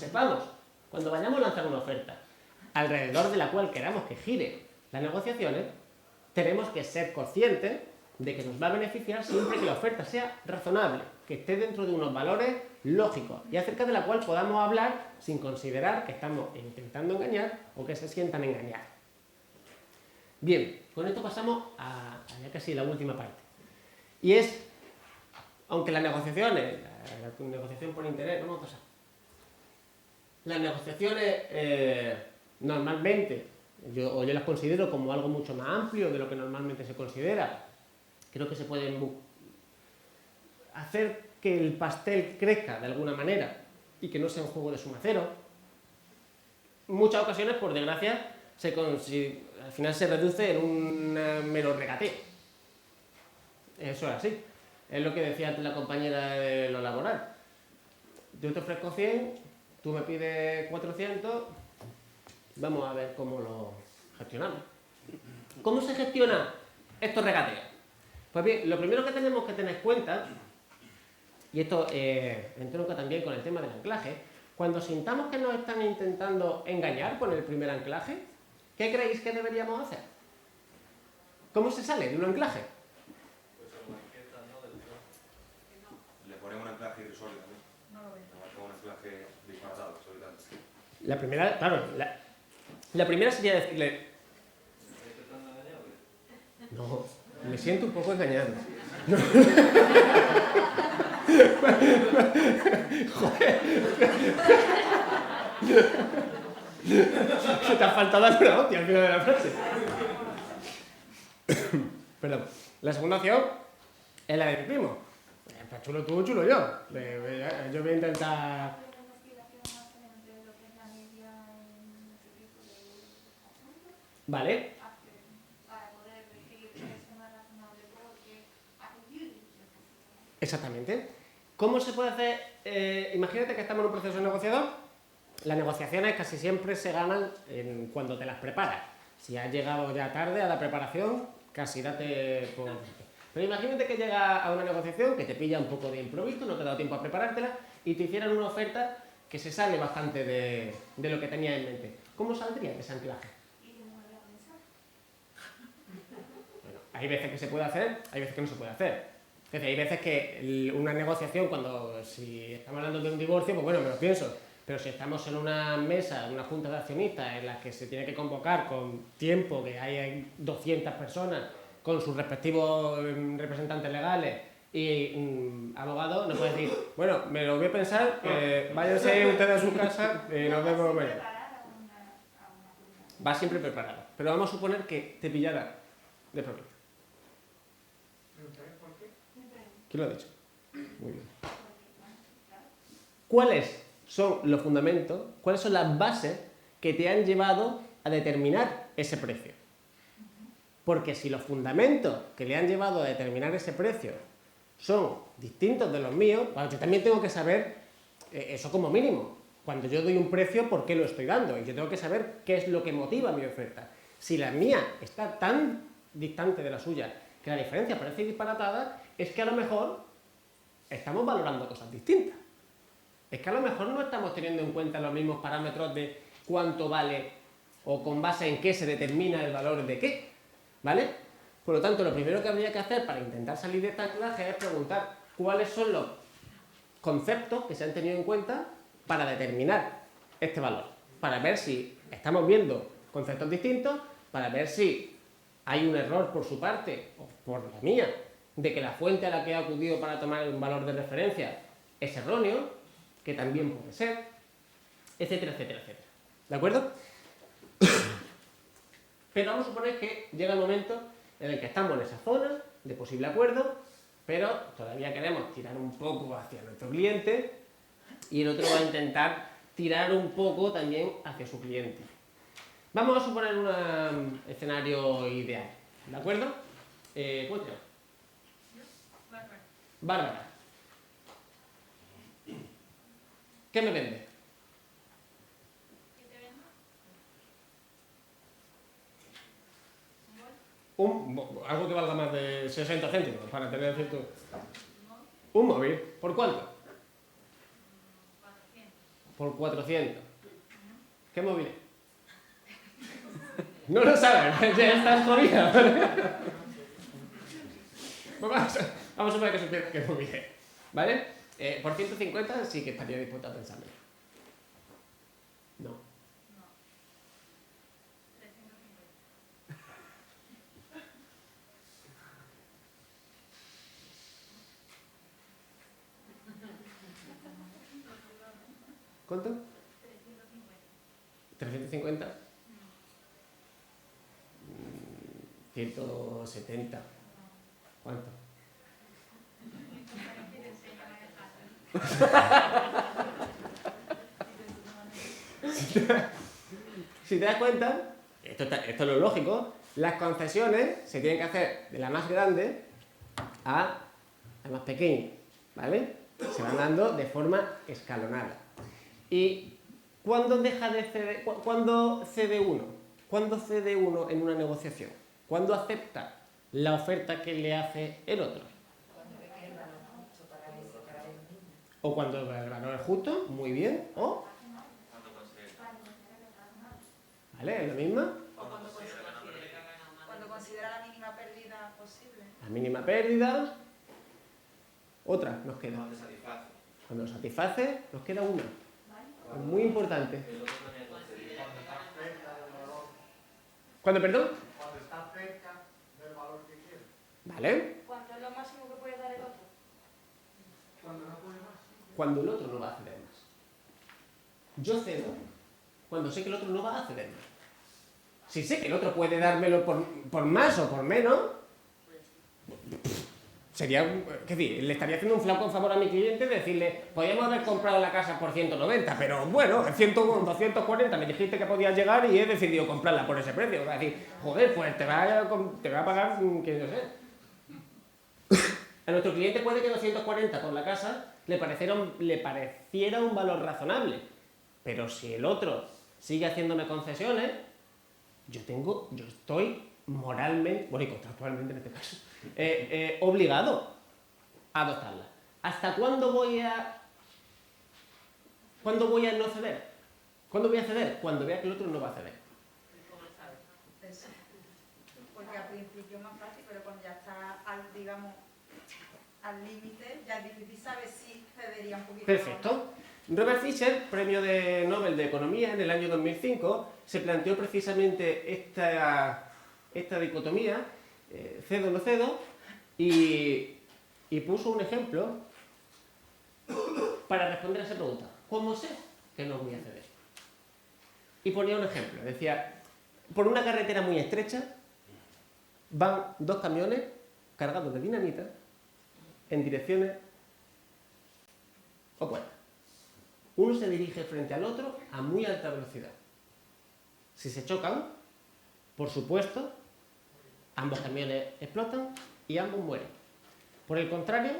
vayamos a lanzar una oferta, alrededor de la cual queramos que gire las negociaciones, tenemos que ser conscientes de que nos va a beneficiar siempre que la oferta sea razonable, que esté dentro de unos valores lógicos y acerca de la cual podamos hablar sin considerar que estamos intentando engañar o que se sientan engañados. Bien, con esto pasamos a ya casi la última parte. Y es, aunque las negociaciones, la negociación por interés, vamos a pasar. Las negociaciones normalmente, yo las considero como algo mucho más amplio de lo que normalmente se considera. Creo que se pueden hacer que el pastel crezca de alguna manera y que no sea un juego de suma cero. En muchas ocasiones, por desgracia, al final se reduce en un mero regateo. Eso es así. Es lo que decía antes la compañera de lo laboral. Yo te ofrezco 100, tú me pides 400, vamos a ver cómo lo gestionamos. ¿Cómo se gestiona estos regateos? Pues bien, lo primero que tenemos que tener en cuenta, y esto entronca también con el tema del anclaje, cuando sintamos que nos están intentando engañar con el primer anclaje, ¿qué creéis que deberíamos hacer? ¿Cómo se sale de un anclaje? Pues una maqueta, ¿no? Del plan. Le ponemos un anclaje irrisorio también. No lo veo. Un anclaje disparatado, exorbitante. La primera, claro, la primera sería decirle... ¿Estás intentando engañar o qué? No, me siento un poco engañado. Joder. Se te ha faltado dar una hostia al final de la frase. Perdón. La segunda opción es la de mi primo. Pues chulo tú, chulo yo. Yo voy a intentar... Vale. Exactamente. ¿Cómo se puede hacer? Imagínate que estamos en un proceso negociador. Las negociaciones casi siempre se ganan cuando te las preparas. Si has llegado ya tarde a la preparación, casi date por... Pero imagínate que llegas a una negociación que te pilla un poco de improviso, no te ha dado tiempo a preparártela y te hicieran una oferta que se sale bastante de lo que tenías en mente. ¿Cómo saldría de ese anclaje? Bueno, hay veces que se puede hacer, hay veces que no se puede hacer. Es decir, hay veces que una negociación, si estamos hablando de un divorcio, pues bueno, me lo pienso. Pero si estamos en una mesa, en una junta de accionistas en la que se tiene que convocar con tiempo, que hay 200 personas con sus respectivos representantes legales y abogados, no puedes decir, bueno, me lo voy a pensar, váyanse ustedes a su casa y nos vemos mañana. Va siempre preparado. Pero vamos a suponer que te pillara de problema. ¿Quién lo ha dicho? Muy bien. ¿Cuáles son los fundamentos, cuáles son las bases que te han llevado a determinar ese precio? Porque si los fundamentos que le han llevado a determinar ese precio son distintos de los míos, bueno, yo también tengo que saber eso como mínimo. Cuando yo doy un precio, ¿por qué lo estoy dando? Y yo tengo que saber qué es lo que motiva mi oferta. Si la mía está tan distante de la suya que la diferencia parece disparatada, es que a lo mejor estamos valorando cosas distintas. Es que a lo mejor no estamos teniendo en cuenta los mismos parámetros de cuánto vale o con base en qué se determina el valor de qué, ¿vale? Por lo tanto, lo primero que habría que hacer para intentar salir de esta anclaje es preguntar cuáles son los conceptos que se han tenido en cuenta para determinar este valor, para ver si estamos viendo conceptos distintos, para ver si hay un error por su parte o por la mía, de que la fuente a la que he acudido para tomar un valor de referencia es erróneo, que también puede ser, etcétera, etcétera, etcétera. ¿De acuerdo? Pero vamos a suponer que llega el momento en el que estamos en esa zona de posible acuerdo, pero todavía queremos tirar un poco hacia nuestro cliente y el otro va a intentar tirar un poco también hacia su cliente. Vamos a suponer un escenario ideal, ¿de acuerdo? ¿Cómo te llamas? Bárbara. ¿Qué me vende? Algo que valga más de 60 céntimos para tener cierto... ¿Un móvil? ¿Por cuánto? Por 400. ¿Qué móvil es? No lo sabes, ya estás jodida. Vamos a ver que se qué móvil es, ¿vale? Por 150 sí que estaría dispuesto a pensarlo. No. ¿Cuánto? 350. 170. ¿Cuánto? Si te das cuenta, esto es lo lógico, las concesiones se tienen que hacer de la más grande a la más pequeña, ¿vale? Se van dando de forma escalonada. ¿Y cuándo deja de ceder? ¿Cuándo cede uno? ¿Cuándo cede uno en una negociación? ¿Cuándo acepta la oferta que le hace el otro? O cuando el valor es justo, muy bien, o... ¿Vale? ¿Es lo mismo? O cuando considera la mínima pérdida posible. La mínima pérdida. Otra nos queda. Cuando lo satisface, nos queda una. Es muy importante. ¿Cuándo, perdón? Cuando está cerca del valor que quiere. ¿Vale? ¿Cuánto es lo máximo que puede dar el otro? Cuando no puede más. Cuando el otro no va a ceder más. Yo cedo cuando sé que el otro no va a ceder más. Si sé que el otro puede dármelo por más o por menos, sería, qué decir, le estaría haciendo un flaco favor a mi cliente de decirle, podríamos haber comprado la casa por 190, pero bueno, en 240 me dijiste que podías llegar y he decidido comprarla por ese precio. Va a decir, joder, pues te va a pagar, que yo sé. A nuestro cliente puede que 240 por la casa le pareciera un valor razonable, pero si el otro sigue haciéndome concesiones, yo estoy moralmente, bueno, y contractualmente en este caso, obligado a adoptarla. ¿Hasta cuándo voy a no ceder? ¿Cuándo voy a ceder? Cuando vea que el otro no va a ceder. Porque al principio es más fácil, pero cuando ya está al límite, ya es difícil saber si cedería un poquito. Perfecto. Robert Fisher, premio de Nobel de Economía en el año 2005, se planteó precisamente esta dicotomía, cedo o no cedo, y puso un ejemplo para responder a esa pregunta. ¿Cómo sé que no voy a ceder? Y ponía un ejemplo, decía, por una carretera muy estrecha van dos camiones cargados de dinamita en direcciones opuestas. Uno se dirige frente al otro a muy alta velocidad. Si se chocan, por supuesto, ambos camiones explotan y ambos mueren. Por el contrario,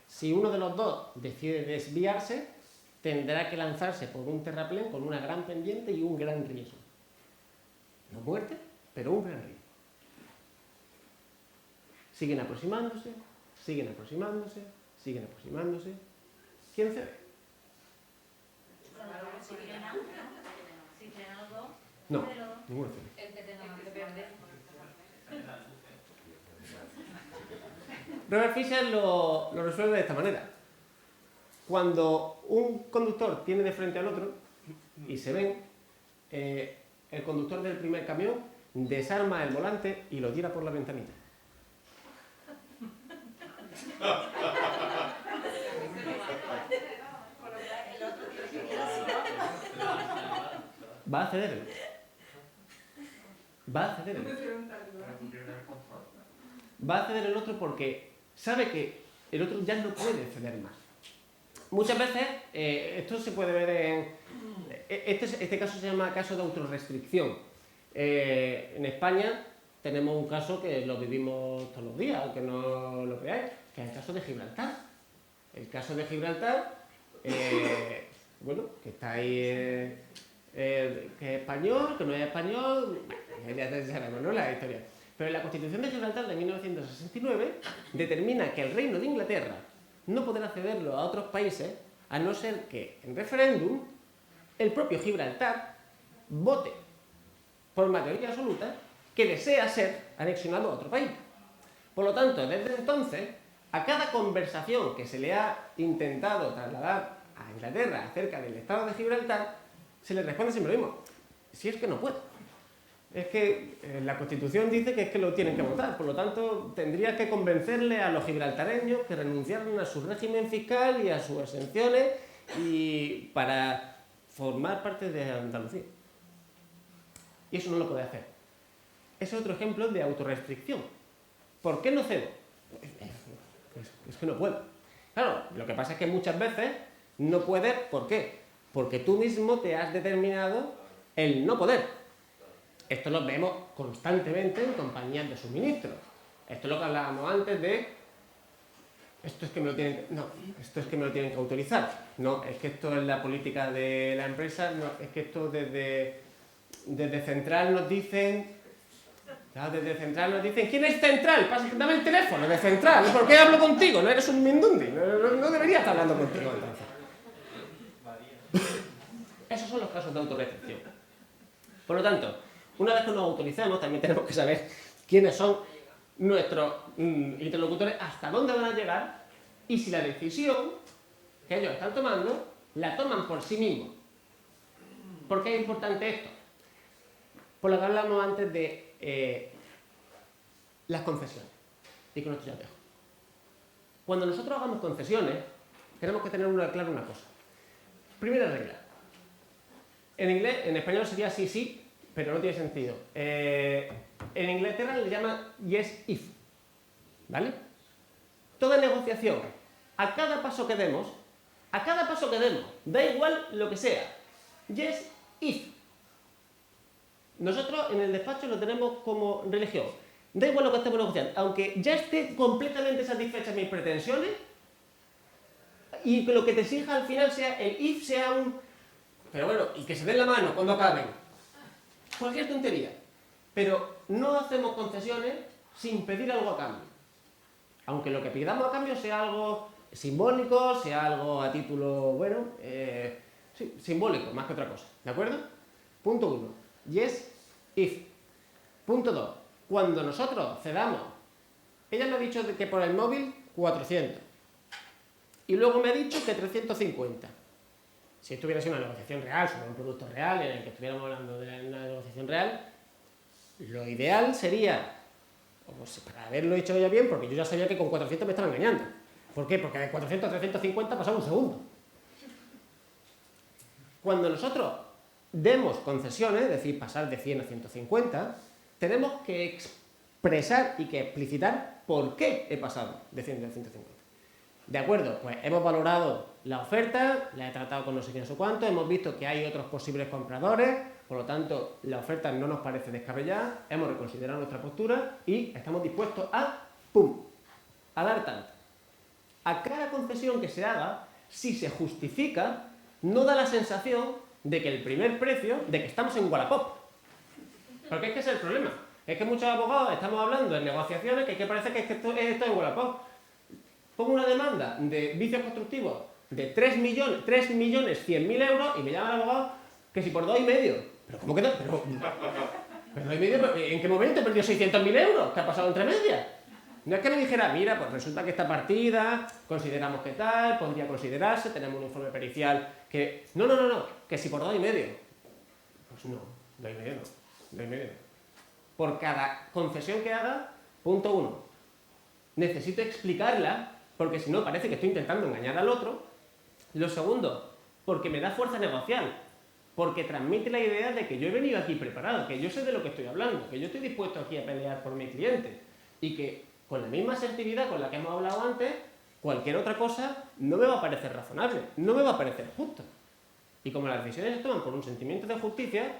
si uno de los dos decide desviarse, tendrá que lanzarse por un terraplén con una gran pendiente y un gran riesgo. No muerte, pero un gran riesgo. Siguen aproximándose, siguen aproximándose, siguen aproximándose. ¿Quién cede? Si frenan los dos, No, ninguno cede. el que tenga más que perder. Robert Fisher lo resuelve de esta manera. Cuando un conductor tiene de frente al otro y se ven, el conductor del primer camión desarma el volante y lo tira por la ventanilla. Va a ceder el otro. Va a ceder el otro. Va a ceder el otro porque sabe que el otro ya no puede ceder más. Muchas veces, esto se puede ver en... Este caso se llama caso de autorrestricción. En España tenemos un caso que lo vivimos todos los días, aunque no lo creáis, que es el caso de Gibraltar. El caso de Gibraltar, bueno, que está ahí, que es español, que no es español, ya sabemos, ¿no?, la historia. Pero la Constitución de Gibraltar de 1969 determina que el Reino de Inglaterra no podrá cederlo a otros países a no ser que en referéndum el propio Gibraltar vote por mayoría absoluta que desea ser anexionado a otro país. Por lo tanto, desde entonces, a cada conversación que se le ha intentado trasladar a Inglaterra acerca del Estado de Gibraltar, se le responde siempre lo mismo: si es que no puedo. Es que la Constitución dice que es que lo tienen que votar, por lo tanto tendría que convencerle a los gibraltareños que renunciaran a su régimen fiscal y a sus exenciones y para formar parte de Andalucía. Y eso no lo puede hacer. Ese es otro ejemplo de autorrestricción. ¿Por qué no cedo? Es que no puedo. Claro, lo que pasa es que muchas veces no puedes, ¿por qué? Porque tú mismo te has determinado el no poder. Esto lo vemos constantemente en compañías de suministro. Esto es lo que hablábamos antes de... Esto es que me lo tienen... No, esto es que me lo tienen que autorizar. No, es que esto es la política de la empresa. No, es que esto desde Central nos dicen... Desde Central nos dicen... ¿Quién es Central? Dame el teléfono de Central. ¿Por qué hablo contigo? No eres un mindundi. No debería estar hablando contigo entonces. Esos son los casos de autorrestricción. Por lo tanto, una vez que nos autorizamos, también tenemos que saber quiénes son nuestros interlocutores, hasta dónde van a llegar y si la decisión que ellos están tomando la toman por sí mismos. ¿Por qué es importante esto? Por lo que hablamos antes de las concesiones. Y con esto ya os dejo. Cuando nosotros hagamos concesiones, tenemos que tener claro una cosa. Primera regla. En español sería sí, sí, pero no tiene sentido. En Inglaterra le llaman yes if, ¿vale? Toda negociación, a cada paso que demos, da igual lo que sea, yes if. Nosotros en el despacho lo tenemos como religión. Da igual lo que estemos negociando, aunque ya esté completamente satisfechas mis pretensiones y que lo que te exija al final sea el if, sea un... Pero bueno, y que se den la mano cuando acaben. Cualquier tontería. Pero no hacemos concesiones sin pedir algo a cambio. Aunque lo que pidamos a cambio sea algo simbólico, sea algo a título, bueno, sí, simbólico, más que otra cosa. ¿De acuerdo? Punto 1. Yes, if. Punto 2. Cuando nosotros cedamos, ella me ha dicho que por el móvil 400. Y luego me ha dicho que 350. Si esto hubiera sido una negociación real sobre un producto real en el que estuviéramos hablando de una negociación real, lo ideal sería, pues, para haberlo hecho ya bien, porque yo ya sabía que con 400 me estaban engañando. ¿Por qué? Porque de 400 a 350 pasaba un segundo. Cuando nosotros demos concesiones, es decir, pasar de 100 a 150, tenemos que expresar y que explicitar por qué he pasado de 100 a 150. De acuerdo, pues hemos valorado la oferta, la he tratado con no sé quién o cuánto, hemos visto que hay otros posibles compradores, por lo tanto la oferta no nos parece descabellada, hemos reconsiderado nuestra postura y estamos dispuestos a, ¡pum!, a dar tanto. A cada concesión que se haga, si se justifica, no da la sensación de que el primer precio, de que estamos en Wallapop. Porque es que ese es el problema. Es que muchos abogados estamos hablando de negociaciones que parece que esto es Wallapop. Pongo una demanda de vicios constructivos de 3.100.000 euros y me llama el abogado que si por 2,5. ¿Pero cómo que no? Pero 2,5, ¿en qué momento he perdido 600.000 euros? ¿Qué ha pasado entre medias? No es que me dijera, mira, pues resulta que esta partida, consideramos que tal, podría considerarse, tenemos un informe pericial que... No, que si por 2,5. Pues no, 2,5 no. Por cada concesión que haga, punto 1. Necesito explicarla, porque si no parece que estoy intentando engañar al otro. Lo segundo, porque me da fuerza negocial, porque transmite la idea de que yo he venido aquí preparado, que yo sé de lo que estoy hablando, que yo estoy dispuesto aquí a pelear por mi cliente y que con la misma asertividad con la que hemos hablado antes, cualquier otra cosa no me va a parecer razonable, no me va a parecer justo. Y como las decisiones se toman por un sentimiento de justicia,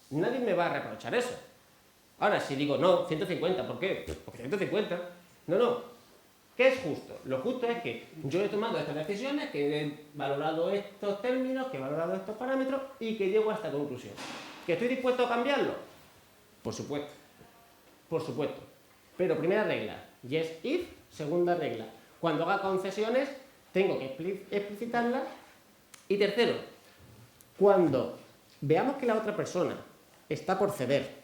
nadie me va a reprochar eso. Ahora, si digo, no, 150, ¿por qué? Porque 150. No. ¿Qué es justo? Lo justo es que yo he tomado estas decisiones, que he valorado estos términos, que he valorado estos parámetros y que llego a esta conclusión. ¿Que estoy dispuesto a cambiarlo? Por supuesto. Por supuesto. Pero primera regla, yes if. Segunda regla, cuando haga concesiones tengo que explicitarlas. Y tercero, cuando veamos que la otra persona está por ceder,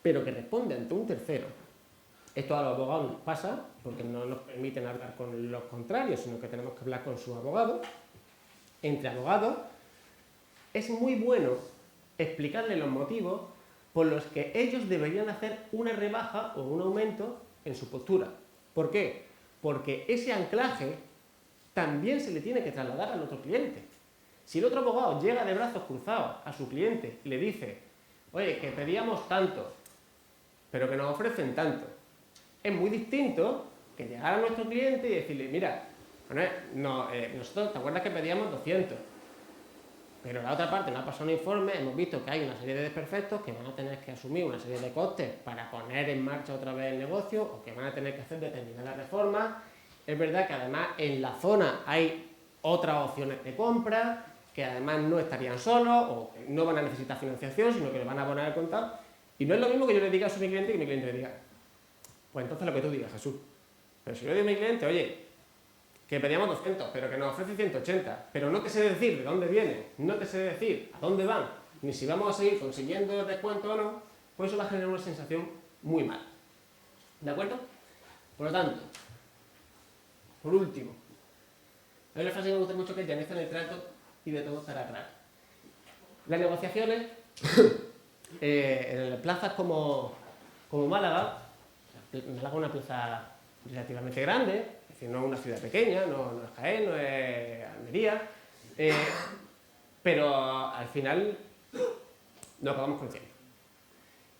pero que responde ante un tercero, esto a los abogados nos pasa, porque no nos permiten hablar con los contrarios, sino que tenemos que hablar con su abogado. Entre abogados, es muy bueno explicarle los motivos por los que ellos deberían hacer una rebaja o un aumento en su postura. ¿Por qué? Porque ese anclaje también se le tiene que trasladar al otro cliente. Si el otro abogado llega de brazos cruzados a su cliente y le dice, oye, que pedíamos tanto, pero que nos ofrecen tanto, es muy distinto que llegar a nuestro cliente y decirle, mira, nosotros, ¿te acuerdas que pedíamos 200? Pero la otra parte nos ha pasado un informe, hemos visto que hay una serie de desperfectos que van a tener que asumir una serie de costes para poner en marcha otra vez el negocio o que van a tener que hacer determinadas reformas. Es verdad que además en la zona hay otras opciones de compra, que además no estarían solos o no van a necesitar financiación, sino que le van a poner al contado. Y no es lo mismo que yo le diga eso a mi cliente que mi cliente le diga, pues entonces lo que tú digas, Jesús. Pero si yo le digo a mi cliente, oye, que pedíamos 200, pero que nos ofrece 180, pero no te sé decir de dónde viene, no te sé decir a dónde van, ni si vamos a seguir consiguiendo el descuento o no, pues eso va a generar una sensación muy mala. ¿De acuerdo? Por lo tanto, por último, hay una frase que me gusta mucho que es llaneza en el trato y de todo estará claro. Las negociaciones en plazas como Málaga es una plaza relativamente grande, es decir, no es una ciudad pequeña, no es Jaén, no es Almería, pero al final no acabamos conociendo.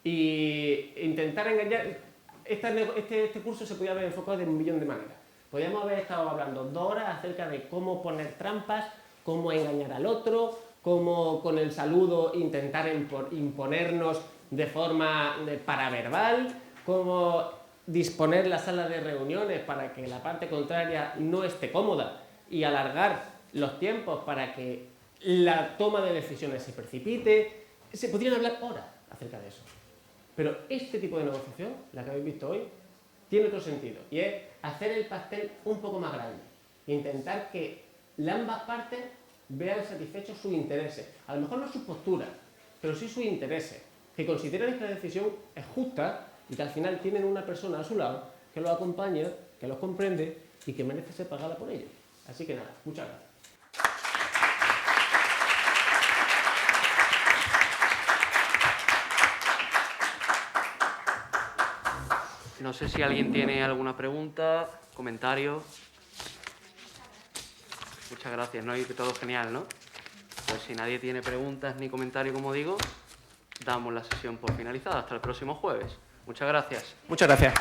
Y intentar engañar, este curso se podía haber enfocado de un millón de maneras. Podríamos haber estado hablando 2 horas acerca de cómo poner trampas, cómo engañar al otro, cómo con el saludo intentar imponernos de forma paraverbal, cómo disponer la sala de reuniones para que la parte contraria no esté cómoda y alargar los tiempos para que la toma de decisiones se precipite. Se podrían hablar horas acerca de eso. Pero este tipo de negociación, la que habéis visto hoy, tiene otro sentido y es hacer el pastel un poco más grande e intentar que ambas partes vean satisfechos sus intereses. A lo mejor no sus posturas, pero sí sus intereses. Que consideren que la decisión es justa y que al final tienen una persona a su lado que los acompaña, que los comprende y que merece ser pagada por ellos. Así que nada, muchas gracias. No sé si alguien tiene alguna pregunta, comentario. Muchas gracias, ¿no? Y todo genial, ¿no? Pues si nadie tiene preguntas ni comentarios, como digo, damos la sesión por finalizada. Hasta el próximo jueves. Muchas gracias. Muchas gracias.